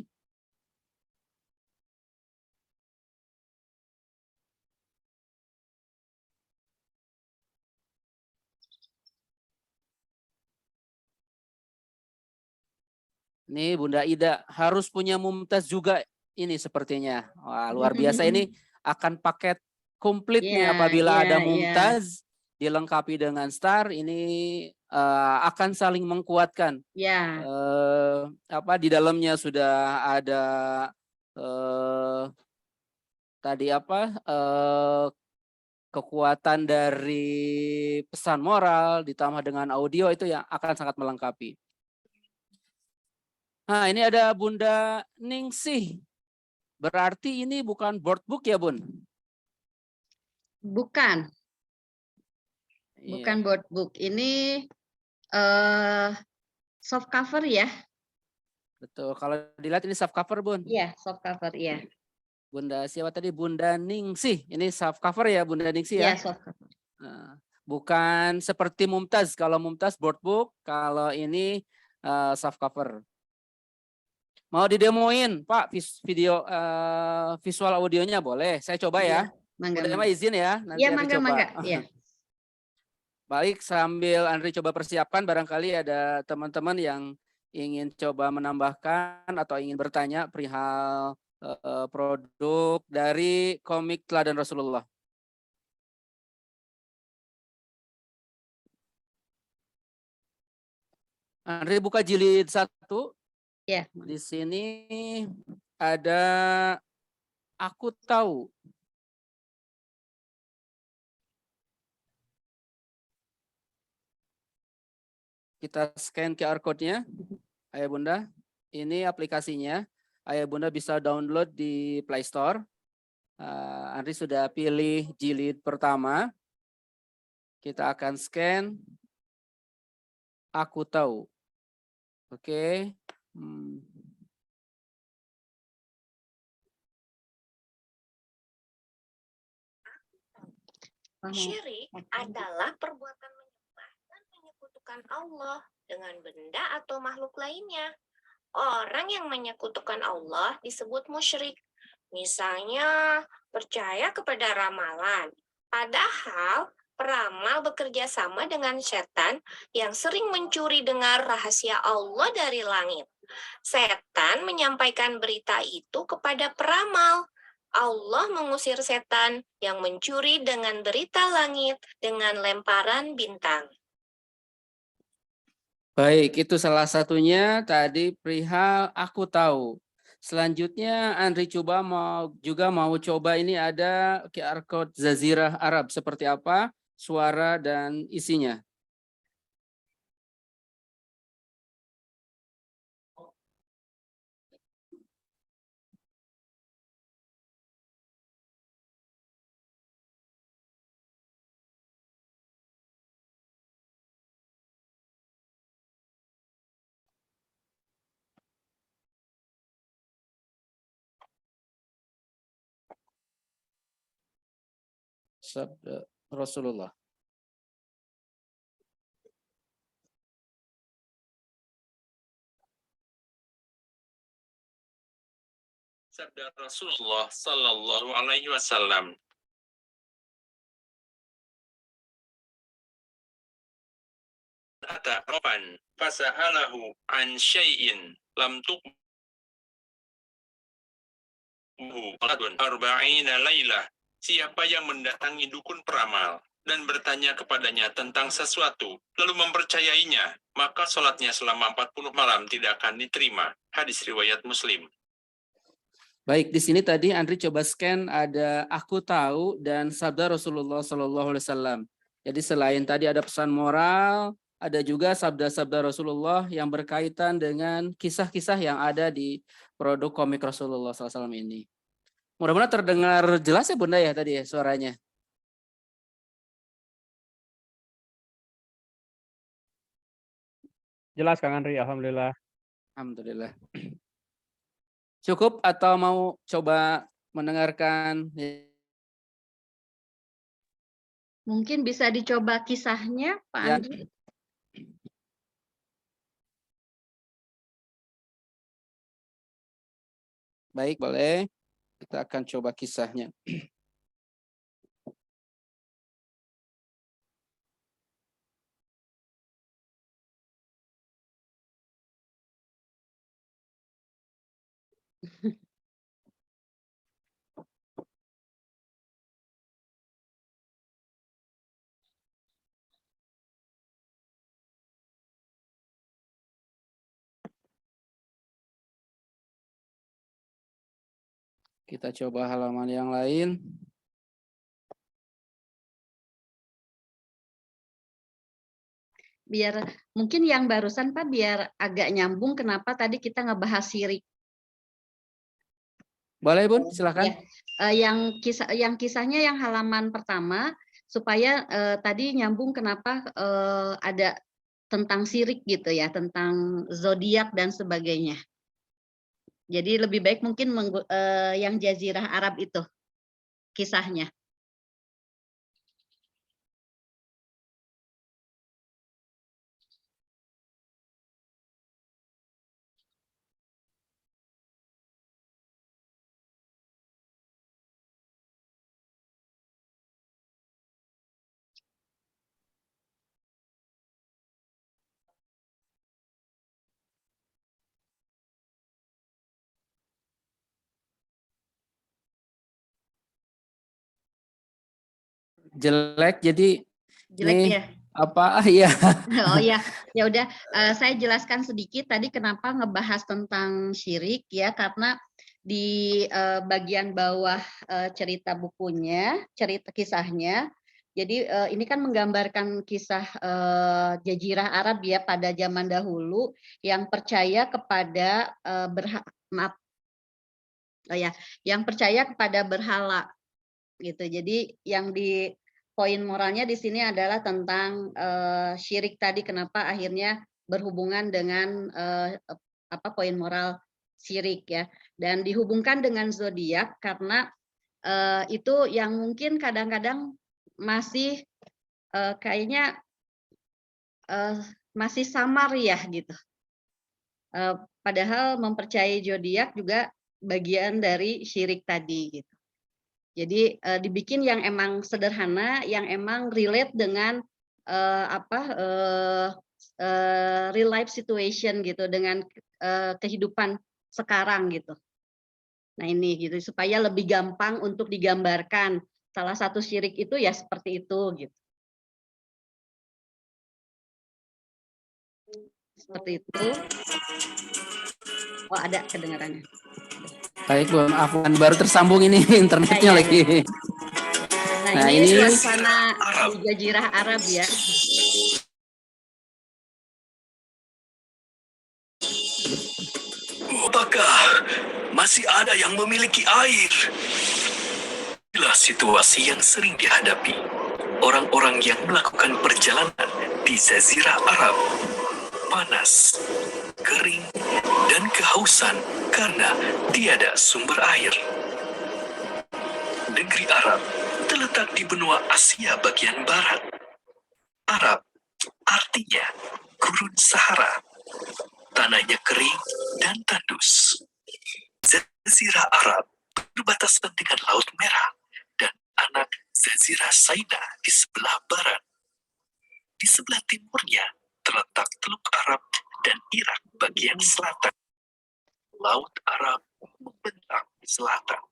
Ini Bunda Ida harus punya Mumtaz juga ini sepertinya. Wah, luar biasa ini akan paket komplit nih apabila ada Mumtaz dilengkapi dengan Star ini akan saling menguatkan. Di dalamnya sudah ada tadi kekuatan dari pesan moral ditambah dengan audio itu yang akan sangat melengkapi. Nah, ini ada Bunda Ningsih. Berarti ini bukan board book ya, Bun? Bukan. Bukan board book. Ini soft cover ya. Betul. Kalau dilihat ini soft cover, Bun. Iya, soft cover, iya. Bunda siapa tadi? Bunda Ningsih. Ini soft cover ya, Bunda Ningsih ya? Iya, soft cover. Bukan seperti Mumtaz. Kalau Mumtaz board book, kalau ini soft cover. Mau didemoin, Pak, video visual audionya boleh. Saya coba ya. Mangga, Udah izin ya? Nanti iya, Andri mangga, coba. mangga. Iya. Baik, sambil Andri coba persiapkan, barangkali ada teman-teman yang ingin coba menambahkan atau ingin bertanya perihal produk dari komik Teladan Rasulullah. Andri buka jilid 1. Ya. Di sini ada Aku Tahu. Kita scan QR code-nya, Ayah Bunda. Ini aplikasinya. Ayah Bunda bisa download di Play Store. Andri sudah pilih jilid pertama. Kita akan scan. Aku Tahu. Oke. Syirik adalah perbuatan menyembah dan menyekutukan Allah dengan benda atau makhluk lainnya. Orang yang menyekutukan Allah disebut musyrik. Misalnya, percaya kepada ramalan. Padahal, peramal bekerja sama dengan setan yang sering mencuri dengar rahasia Allah dari langit. Setan menyampaikan berita itu kepada peramal. Allah mengusir setan yang mencuri dengan berita langit dengan lemparan bintang. Baik, itu salah satunya tadi perihal Aku Tahu. Selanjutnya Andri mau coba ini ada QR code Jazirah Arab seperti apa suara dan isinya. sabda Rasulullah. Sabda Rasulullah sallallahu alaihi wasallam. Ata Roban fasa'alahu an syai'in lam tuqbuhu arba'ina lailah. Siapa yang mendatangi dukun peramal dan bertanya kepadanya tentang sesuatu, lalu mempercayainya, maka sholatnya selama 40 malam tidak akan diterima. Hadis riwayat Muslim. Baik, di sini tadi Andri coba scan ada aku tahu dan sabda Rasulullah Sallallahu Alaihi Wasallam. Jadi selain tadi ada pesan moral, ada juga sabda-sabda Rasulullah yang berkaitan dengan kisah-kisah yang ada di produk komik Rasulullah SAW ini. Mudah-mudahan terdengar jelas ya Bunda ya tadi ya suaranya. Jelas Kang Andri, alhamdulillah. Alhamdulillah. Cukup atau mau coba mendengarkan? Mungkin bisa dicoba kisahnya, Pak Ya. Andri. Baik, boleh. Kita akan coba kisahnya. Kita coba halaman yang lain. Biar mungkin yang barusan Pak biar agak nyambung kenapa tadi kita ngebahas syirik. Boleh Bun, silakan. Ya. Yang kisahnya yang halaman pertama supaya tadi nyambung kenapa ada tentang syirik gitu ya, tentang zodiak dan sebagainya. Jadi lebih baik mungkin yang Jazirah Arab itu kisahnya. Jelek jadi Jelek nih, ya. apa ya? Oh ya, ya udah. Saya jelaskan sedikit tadi kenapa ngebahas tentang syirik ya, karena di bagian bawah cerita bukunya, cerita kisahnya. Jadi ini kan menggambarkan kisah Jazirah Arab ya pada zaman dahulu yang percaya kepada yang percaya kepada berhala gitu. Jadi yang di poin moralnya di sini adalah tentang syirik tadi, kenapa akhirnya berhubungan dengan poin moral syirik ya, dan dihubungkan dengan zodiak karena itu yang mungkin kadang-kadang masih kayaknya masih samar ya gitu. Padahal mempercayai zodiak juga bagian dari syirik tadi gitu. Jadi dibikin yang emang sederhana, yang emang relate dengan real life situation gitu, dengan kehidupan sekarang gitu. Nah ini gitu supaya lebih gampang untuk digambarkan. Salah satu syirik itu ya seperti itu gitu. Seperti itu. Oh ada kedengarannya. Baik Bu, maafkan baru tersambung ini internetnya lagi. Nah ini suasana di Jazirah Arab ya. Apakah masih ada yang memiliki air? Inilah situasi yang sering dihadapi orang-orang yang melakukan perjalanan di Jazirah Arab. Panas, kering, dan kehausan karena tiada sumber air. Negeri Arab telah terletak di benua Asia bagian barat. Arab artinya gurun Sahara. Tanahnya kering dan tandus. Jazirah Arab berbatasan dengan Laut Merah dan anak Jazirah Saina di sebelah barat. Di sebelah timurnya terletak Teluk Arab dan Irak bagian selatan. Laut Arab membentang di selatan.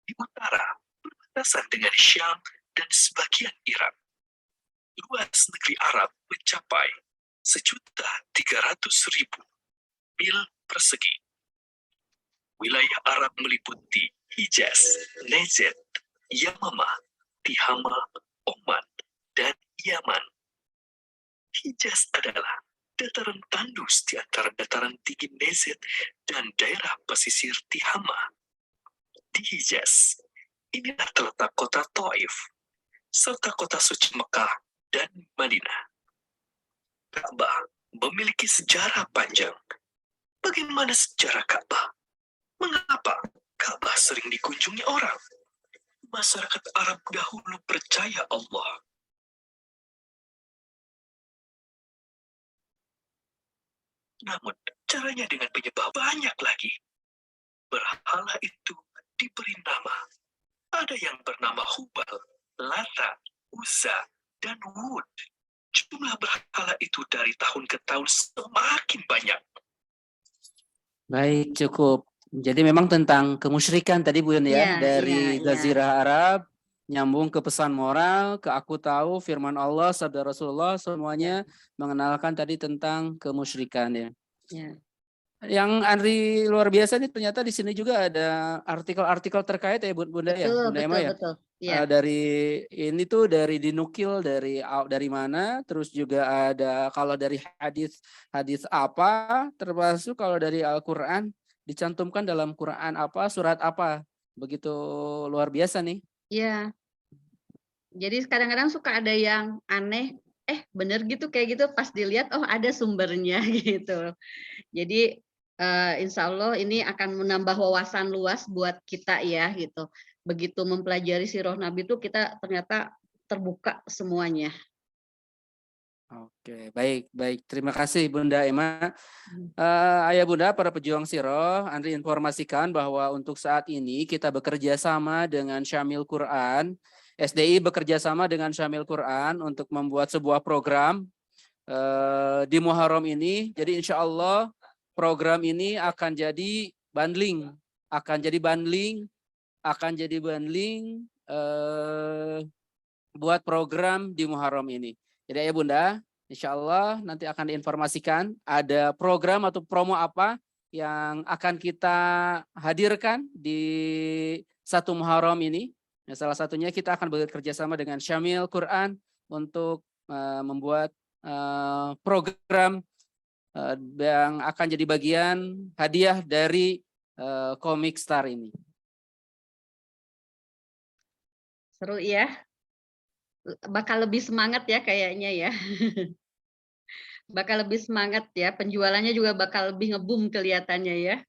Di utara berbatasan dengan Syam dan sebagian Irak. Luas negeri Arab mencapai 1.300.000 mil persegi. Wilayah Arab meliputi Hijaz, Najd, Yamamah, Tihama, Oman, dan Yaman. Hijaz adalah dataran tandus di antara dataran tinggi Najd dan daerah pesisir Tihama. Di Hijaz, inilah terletak kota Taif, serta kota suci Mekah dan Madinah. Ka'bah memiliki sejarah panjang. Bagaimana sejarah Ka'bah? Mengapa Ka'bah sering dikunjungi orang? Masyarakat Arab dahulu percaya Allah. Namun, caranya dengan penyembah banyak lagi. Berhala itu diberi nama. Ada yang bernama Hubal, Lata, Uzza, dan Wud. Jumlah berhala itu dari tahun ke tahun semakin banyak. Baik, cukup. Jadi memang tentang kemusyrikan tadi Bu Yun ya, Iya, dari iya, iya. Jazirah Arab nyambung ke pesan moral, ke aku tahu, firman Allah, sabda Rasulullah, semuanya mengenalkan tadi tentang kemusyrikan ya. Ya. Yang Andri luar biasa nih, ternyata di sini juga ada artikel-artikel terkait ya Bunda ya, Betul, Bunda Emma betul, ya. betul. Ya. Dari ini tuh dari dinukil dari mana, terus juga ada kalau dari hadis apa, termasuk kalau dari Al-Qur'an dicantumkan dalam Quran apa, surat apa. Begitu luar biasa nih. Iya. Jadi kadang-kadang suka ada yang aneh, bener gitu kayak gitu pas dilihat oh ada sumbernya gitu. Jadi insya Allah ini akan menambah wawasan luas buat kita ya gitu. Begitu mempelajari sirah Nabi itu kita ternyata terbuka semuanya. Oke, baik. Terima kasih Bunda Emma. Ayah Bunda, para pejuang Siroh, Andri informasikan bahwa untuk saat ini kita bekerja sama dengan Syamil Quran. SDI bekerja sama dengan Syamil Quran untuk membuat sebuah program di Muharram ini. Jadi insya Allah program ini akan jadi bundling, buat program di Muharram ini. Jadi ya Bunda, insya Allah nanti akan diinformasikan ada program atau promo apa yang akan kita hadirkan di 1 Muharram ini. Nah, salah satunya kita akan bekerja sama dengan Syamil Quran untuk membuat program yang akan jadi bagian hadiah dari Komik Star ini. Seru ya. Bakal lebih semangat ya kayaknya ya. Bakal lebih semangat ya, penjualannya juga bakal lebih ngebum kelihatannya ya.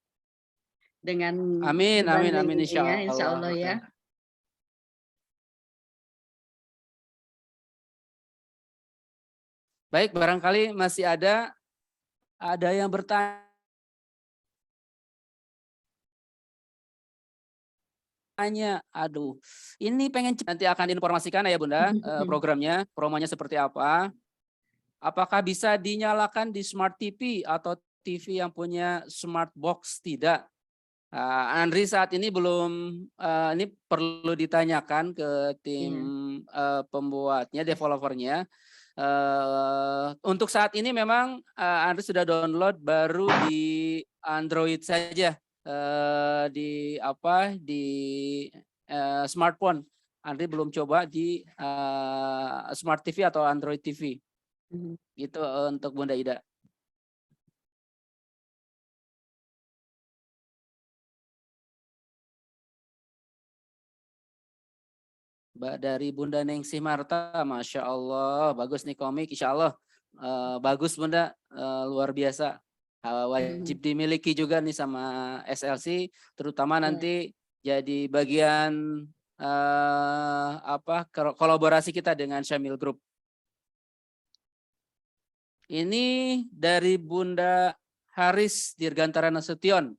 Dengan Amin bundling ini insya ya, Allah. insya Allah ya. Baik, barangkali masih ada yang bertanya. Aduh, ini pengen nanti akan diinformasikan ya Bunda programnya, promonya seperti apa. Apakah bisa dinyalakan di smart TV atau TV yang punya smart box? Tidak. Andri saat ini belum, ini perlu ditanyakan ke tim pembuatnya, developernya. Untuk saat ini memang Andri sudah download baru di Android saja. Di smartphone. Andri belum coba di smart TV atau Android TV. Gitu untuk Bunda Ida. Dari Bunda Ningsih Marta, Masya Allah, bagus nih komik, Insya Allah bagus Bunda, luar biasa. Wajib dimiliki juga nih sama SLC, terutama nanti jadi bagian kolaborasi kita dengan Syamil Group. Ini dari Bunda Haris Dirgantara Nasution.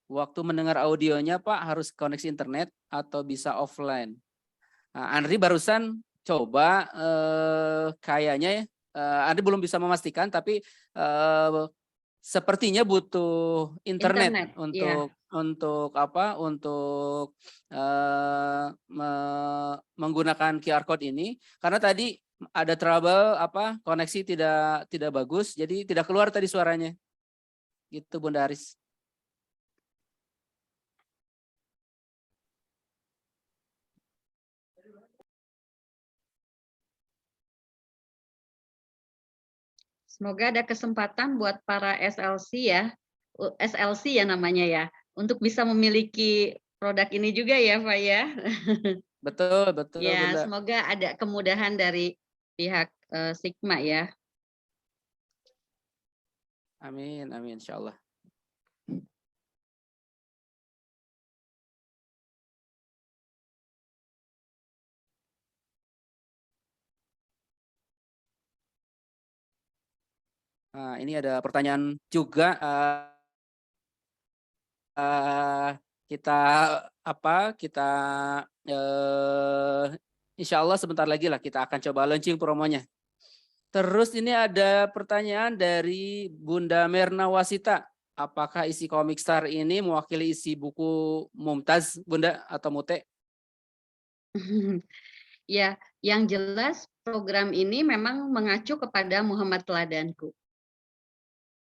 Waktu mendengar audionya Pak harus koneksi internet atau bisa offline. Nah, Andri barusan coba kayaknya ya, Andri belum bisa memastikan tapi sepertinya butuh internet, ya. untuk menggunakan QR code ini karena tadi ada trouble koneksi tidak bagus jadi tidak keluar tadi suaranya. Gitu Bunda Haris. Semoga ada kesempatan buat para SLC ya, SLC ya namanya ya, untuk bisa memiliki produk ini juga ya Pak ya. Betul Ya, Bunda. semoga ada kemudahan dari pihak Sigma ya. Amin, insyaallah. Nah, ini ada pertanyaan juga kita insya Allah sebentar lagi lah kita akan coba launching promonya. Terus ini ada pertanyaan dari Bunda Merna Wasita. Apakah isi Komik Star ini mewakili isi buku Mumtaz Bunda atau Mute? Ya, yang jelas program ini memang mengacu kepada Muhammad Teladanku.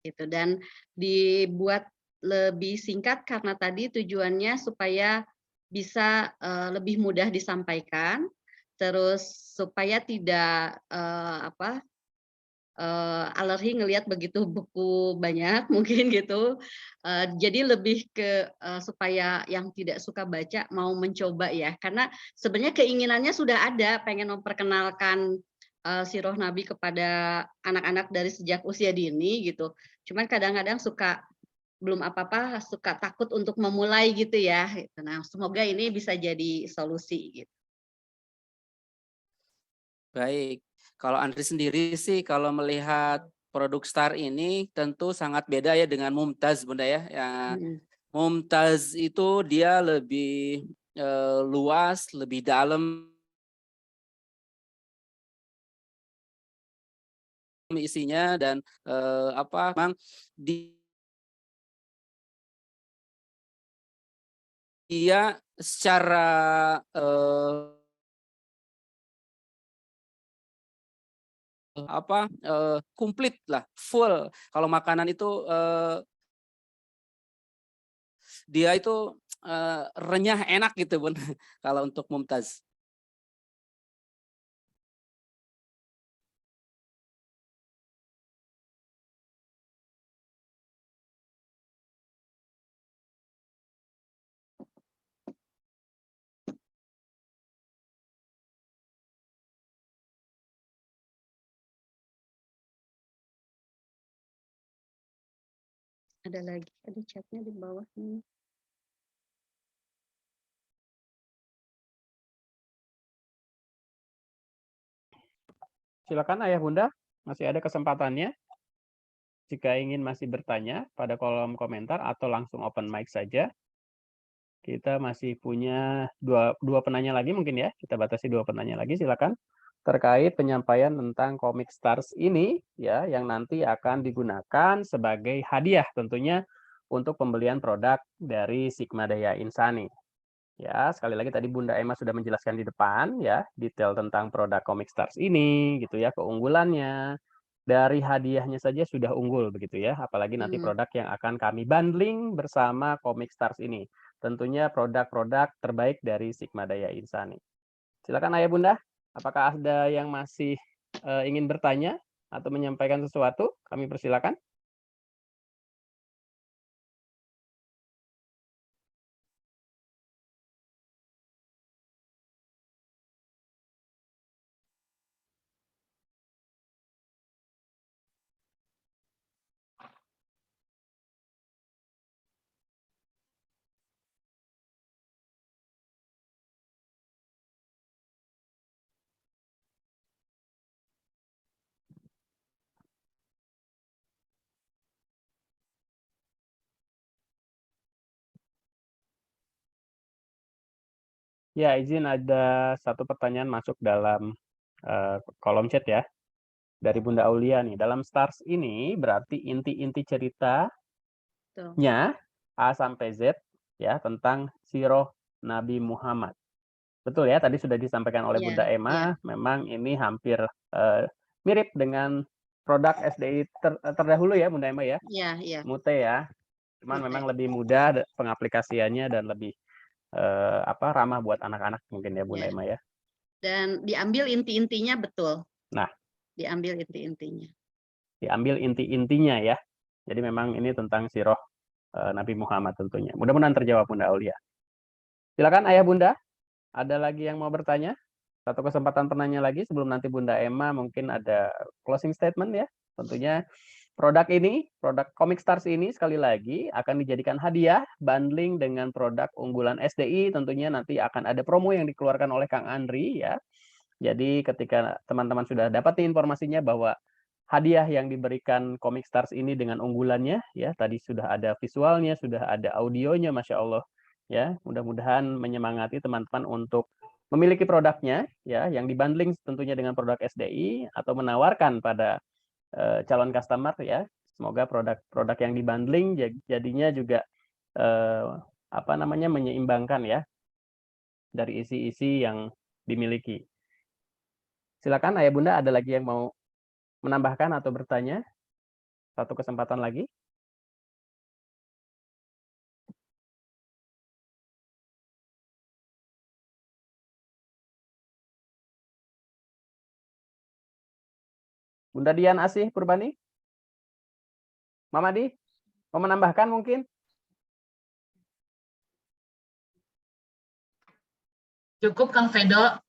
Gitu, dan dibuat lebih singkat karena tadi tujuannya supaya bisa lebih mudah disampaikan, terus supaya tidak alergi ngelihat begitu buku banyak mungkin gitu. Jadi lebih ke supaya yang tidak suka baca mau mencoba ya. Karena sebenarnya keinginannya sudah ada, pengen memperkenalkan sirah Nabi kepada anak-anak dari sejak usia dini gitu. Cuman kadang-kadang suka belum apa-apa, suka takut untuk memulai gitu ya. Gitu. Nah, semoga ini bisa jadi solusi gitu. Baik, kalau Andri sendiri sih kalau melihat produk Star ini tentu sangat beda ya dengan Mumtaz Bunda ya. Mumtaz itu dia lebih luas, lebih dalam isinya dan memang dia secara komplit lah, full. Kalau makanan itu dia itu renyah enak gitu Bun. Kalau untuk Mumtaz. Ada lagi, ada chatnya di bawah ini. Silakan Ayah Bunda, masih ada kesempatannya. Jika ingin masih bertanya pada kolom komentar atau langsung open mic saja. Kita masih punya dua penanya lagi mungkin ya. Kita batasi 2 penanya lagi, silakan. Terkait penyampaian tentang Comic Stars ini ya yang nanti akan digunakan sebagai hadiah tentunya untuk pembelian produk dari Sigma Daya Insani. Ya, sekali lagi tadi Bunda Emma sudah menjelaskan di depan ya, detail tentang produk Comic Stars ini gitu ya, keunggulannya. Dari hadiahnya saja sudah unggul begitu ya, apalagi nanti produk yang akan kami bundling bersama Comic Stars ini. Tentunya produk-produk terbaik dari Sigma Daya Insani. Silakan Ayah Bunda, apakah ada yang masih ingin bertanya atau menyampaikan sesuatu? Kami persilakan. Ya, izin ada satu pertanyaan masuk dalam kolom chat ya. Dari Bunda Aulia nih. Dalam Stars ini berarti inti-inti ceritanya Betul. A sampai Z ya tentang sirah Nabi Muhammad. Betul ya, tadi sudah disampaikan oleh Iya, Bunda iya. Emma, memang ini hampir mirip dengan produk SDI terdahulu ya Bunda Emma ya, Iya, iya. Mute ya. Cuman Mute. memang lebih mudah pengaplikasiannya dan lebih ramah buat anak-anak mungkin ya Bunda Iya. Emma ya. Dan diambil inti-intinya betul. Nah, Diambil inti-intinya. diambil inti-intinya ya. Jadi memang ini tentang sirah Nabi Muhammad tentunya. Mudah-mudahan terjawab Bunda Aulia. Silakan Ayah Bunda, ada lagi yang mau bertanya? Satu kesempatan penanya lagi sebelum nanti Bunda Emma mungkin ada closing statement ya. Tentunya produk ini, produk Comic Stars ini sekali lagi akan dijadikan hadiah bundling dengan produk unggulan SDI. Tentunya nanti akan ada promo yang dikeluarkan oleh Kang Andri ya. Jadi ketika teman-teman sudah dapat informasinya bahwa hadiah yang diberikan Comic Stars ini dengan unggulannya ya, tadi sudah ada visualnya, sudah ada audionya, Masya Allah ya. Mudah-mudahan menyemangati teman-teman untuk memiliki produknya ya, yang dibundling tentunya dengan produk SDI atau menawarkan pada calon customer ya. Semoga produk-produk yang dibundling jadinya juga menyeimbangkan ya dari isi-isi yang dimiliki. Silakan Ayah Bunda, ada lagi yang mau menambahkan atau bertanya? Satu kesempatan lagi. Bunda Dian Asih Purbani? Mama Di, mau menambahkan mungkin? Cukup Kang Fedo.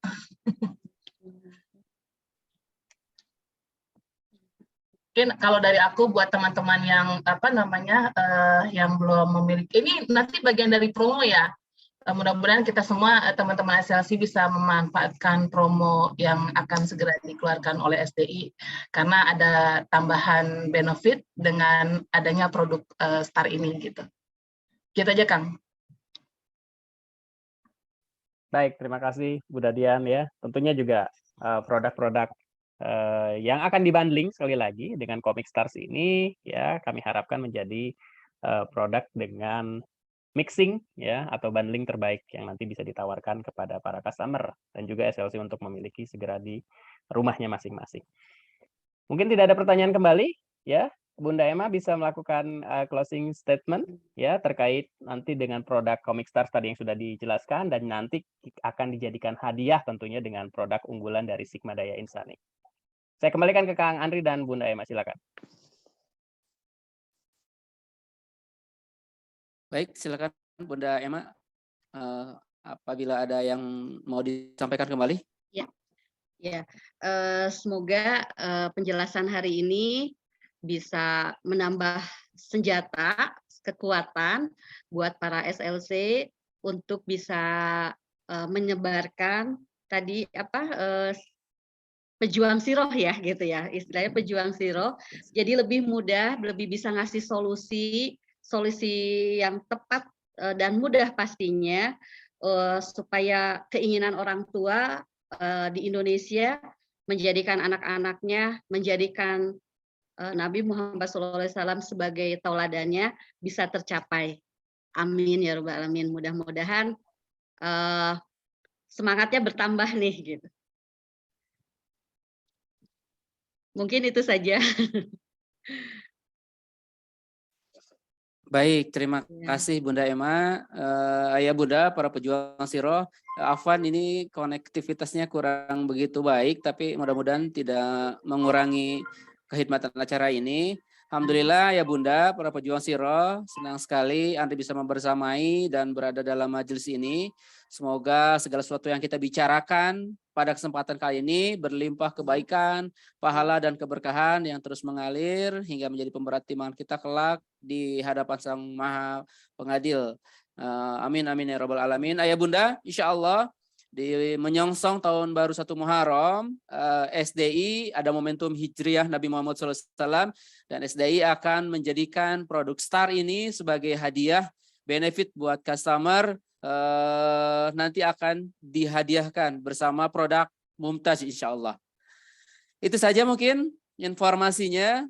Mungkin kalau dari aku buat teman-teman yang yang belum memiliki, ini nanti bagian dari promo ya. Mudah-mudahan kita semua teman-teman SLC bisa memanfaatkan promo yang akan segera dikeluarkan oleh SDI karena ada tambahan benefit dengan adanya produk Star ini gitu. Gitu aja Kang. Baik, terima kasih Bunda Dian ya. Tentunya juga produk-produk yang akan dibundling sekali lagi dengan Comic Stars ini ya kami harapkan menjadi produk dengan mixing ya atau bundling terbaik yang nanti bisa ditawarkan kepada para customer dan juga SLC untuk memiliki segera di rumahnya masing-masing. Mungkin tidak ada pertanyaan kembali ya. Bunda Emma bisa melakukan closing statement ya terkait nanti dengan produk Comic Stars tadi yang sudah dijelaskan dan nanti akan dijadikan hadiah tentunya dengan produk unggulan dari Sigma Daya Insani. Saya kembalikan ke Kang Andri dan Bunda Emma, silakan. Baik, silakan Bunda Emma. Apabila ada yang mau disampaikan kembali. Ya, semoga penjelasan hari ini bisa menambah senjata, kekuatan buat para SLC untuk bisa menyebarkan tadi pejuang siroh ya gitu ya, istilahnya pejuang siroh. Jadi lebih mudah, lebih bisa ngasih solusi yang tepat dan mudah pastinya supaya keinginan orang tua di Indonesia menjadikan anak-anaknya, menjadikan Nabi Muhammad SAW sebagai tauladannya bisa tercapai. Amin ya rabbal alamin. Mudah-mudahan semangatnya bertambah nih gitu. Mungkin itu saja. Baik, terima kasih Bunda Emma. Ayah Bunda, para pejuang siroh, Afwan ini konektivitasnya kurang begitu baik, tapi mudah-mudahan tidak mengurangi kehidmatan acara ini. Alhamdulillah ya Bunda, para pejuang siroh, senang sekali Anda bisa membersamai dan berada dalam majelis ini. Semoga segala sesuatu yang kita bicarakan pada kesempatan kali ini berlimpah kebaikan, pahala dan keberkahan yang terus mengalir hingga menjadi pemberat timbangan kita kelak di hadapan Sang Maha Pengadil. Amin amin ya rabbal alamin. Ayah Bunda, insya Allah di menyongsong tahun baru 1 Muharram, SDI ada momentum hijriah Nabi Muhammad SAW dan SDI akan menjadikan produk Star ini sebagai hadiah benefit buat customer nanti akan dihadiahkan bersama produk Mumtaz insya Allah. Itu saja mungkin informasinya.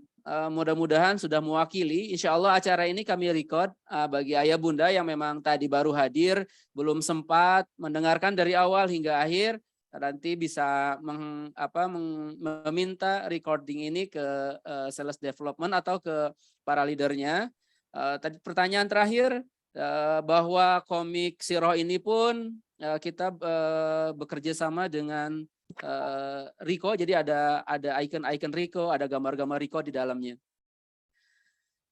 Mudah-mudahan sudah mewakili. Insya Allah acara ini kami record bagi ayah bunda yang memang tadi baru hadir, belum sempat mendengarkan dari awal hingga akhir. Nanti bisa meminta recording ini ke sales development atau ke para leadernya. Tadi pertanyaan terakhir, bahwa komik Siroh ini pun kita bekerja sama dengan Rico, jadi ada icon-icon Rico, ada gambar-gambar Rico di dalamnya.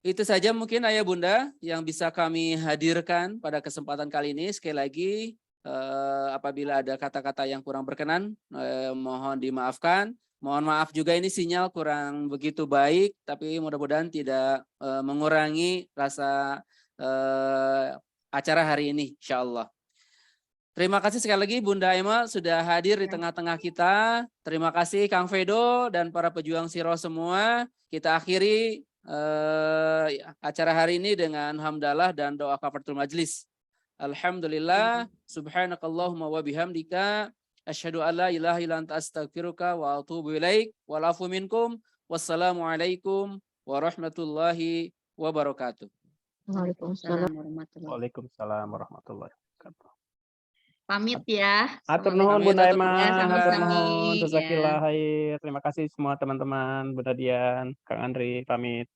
Itu saja mungkin ayah bunda yang bisa kami hadirkan pada kesempatan kali ini. Sekali lagi apabila ada kata-kata yang kurang berkenan, mohon dimaafkan. Mohon maaf juga ini sinyal kurang begitu baik, tapi mudah-mudahan tidak mengurangi rasa acara hari ini, insya Allah. Terima kasih sekali lagi Bunda Emma sudah hadir di tengah-tengah kita. Terima kasih Kang Fedo dan para pejuang Siroh semua. Kita akhiri acara hari ini dengan hamdalah dan doa kafaratul majlis. Alhamdulillah, subhanakallahumma wa bihamdika, asyhadu an la ilaha illa anta astaghfiruka wa atubu ilaik, wal afu minkum, wassalamualaikum warahmatullahi wabarakatuh. Waalaikumsalam warahmatullahi. Waalaikumsalam warahmatullahi wabarakatuh. Pamit ya. Atur nuhun Bunda Emma, atur Sama-sama. nuhun, Ya. jazakillah khair. Terima kasih semua teman-teman, Bunda Dian, Kang Andri, pamit.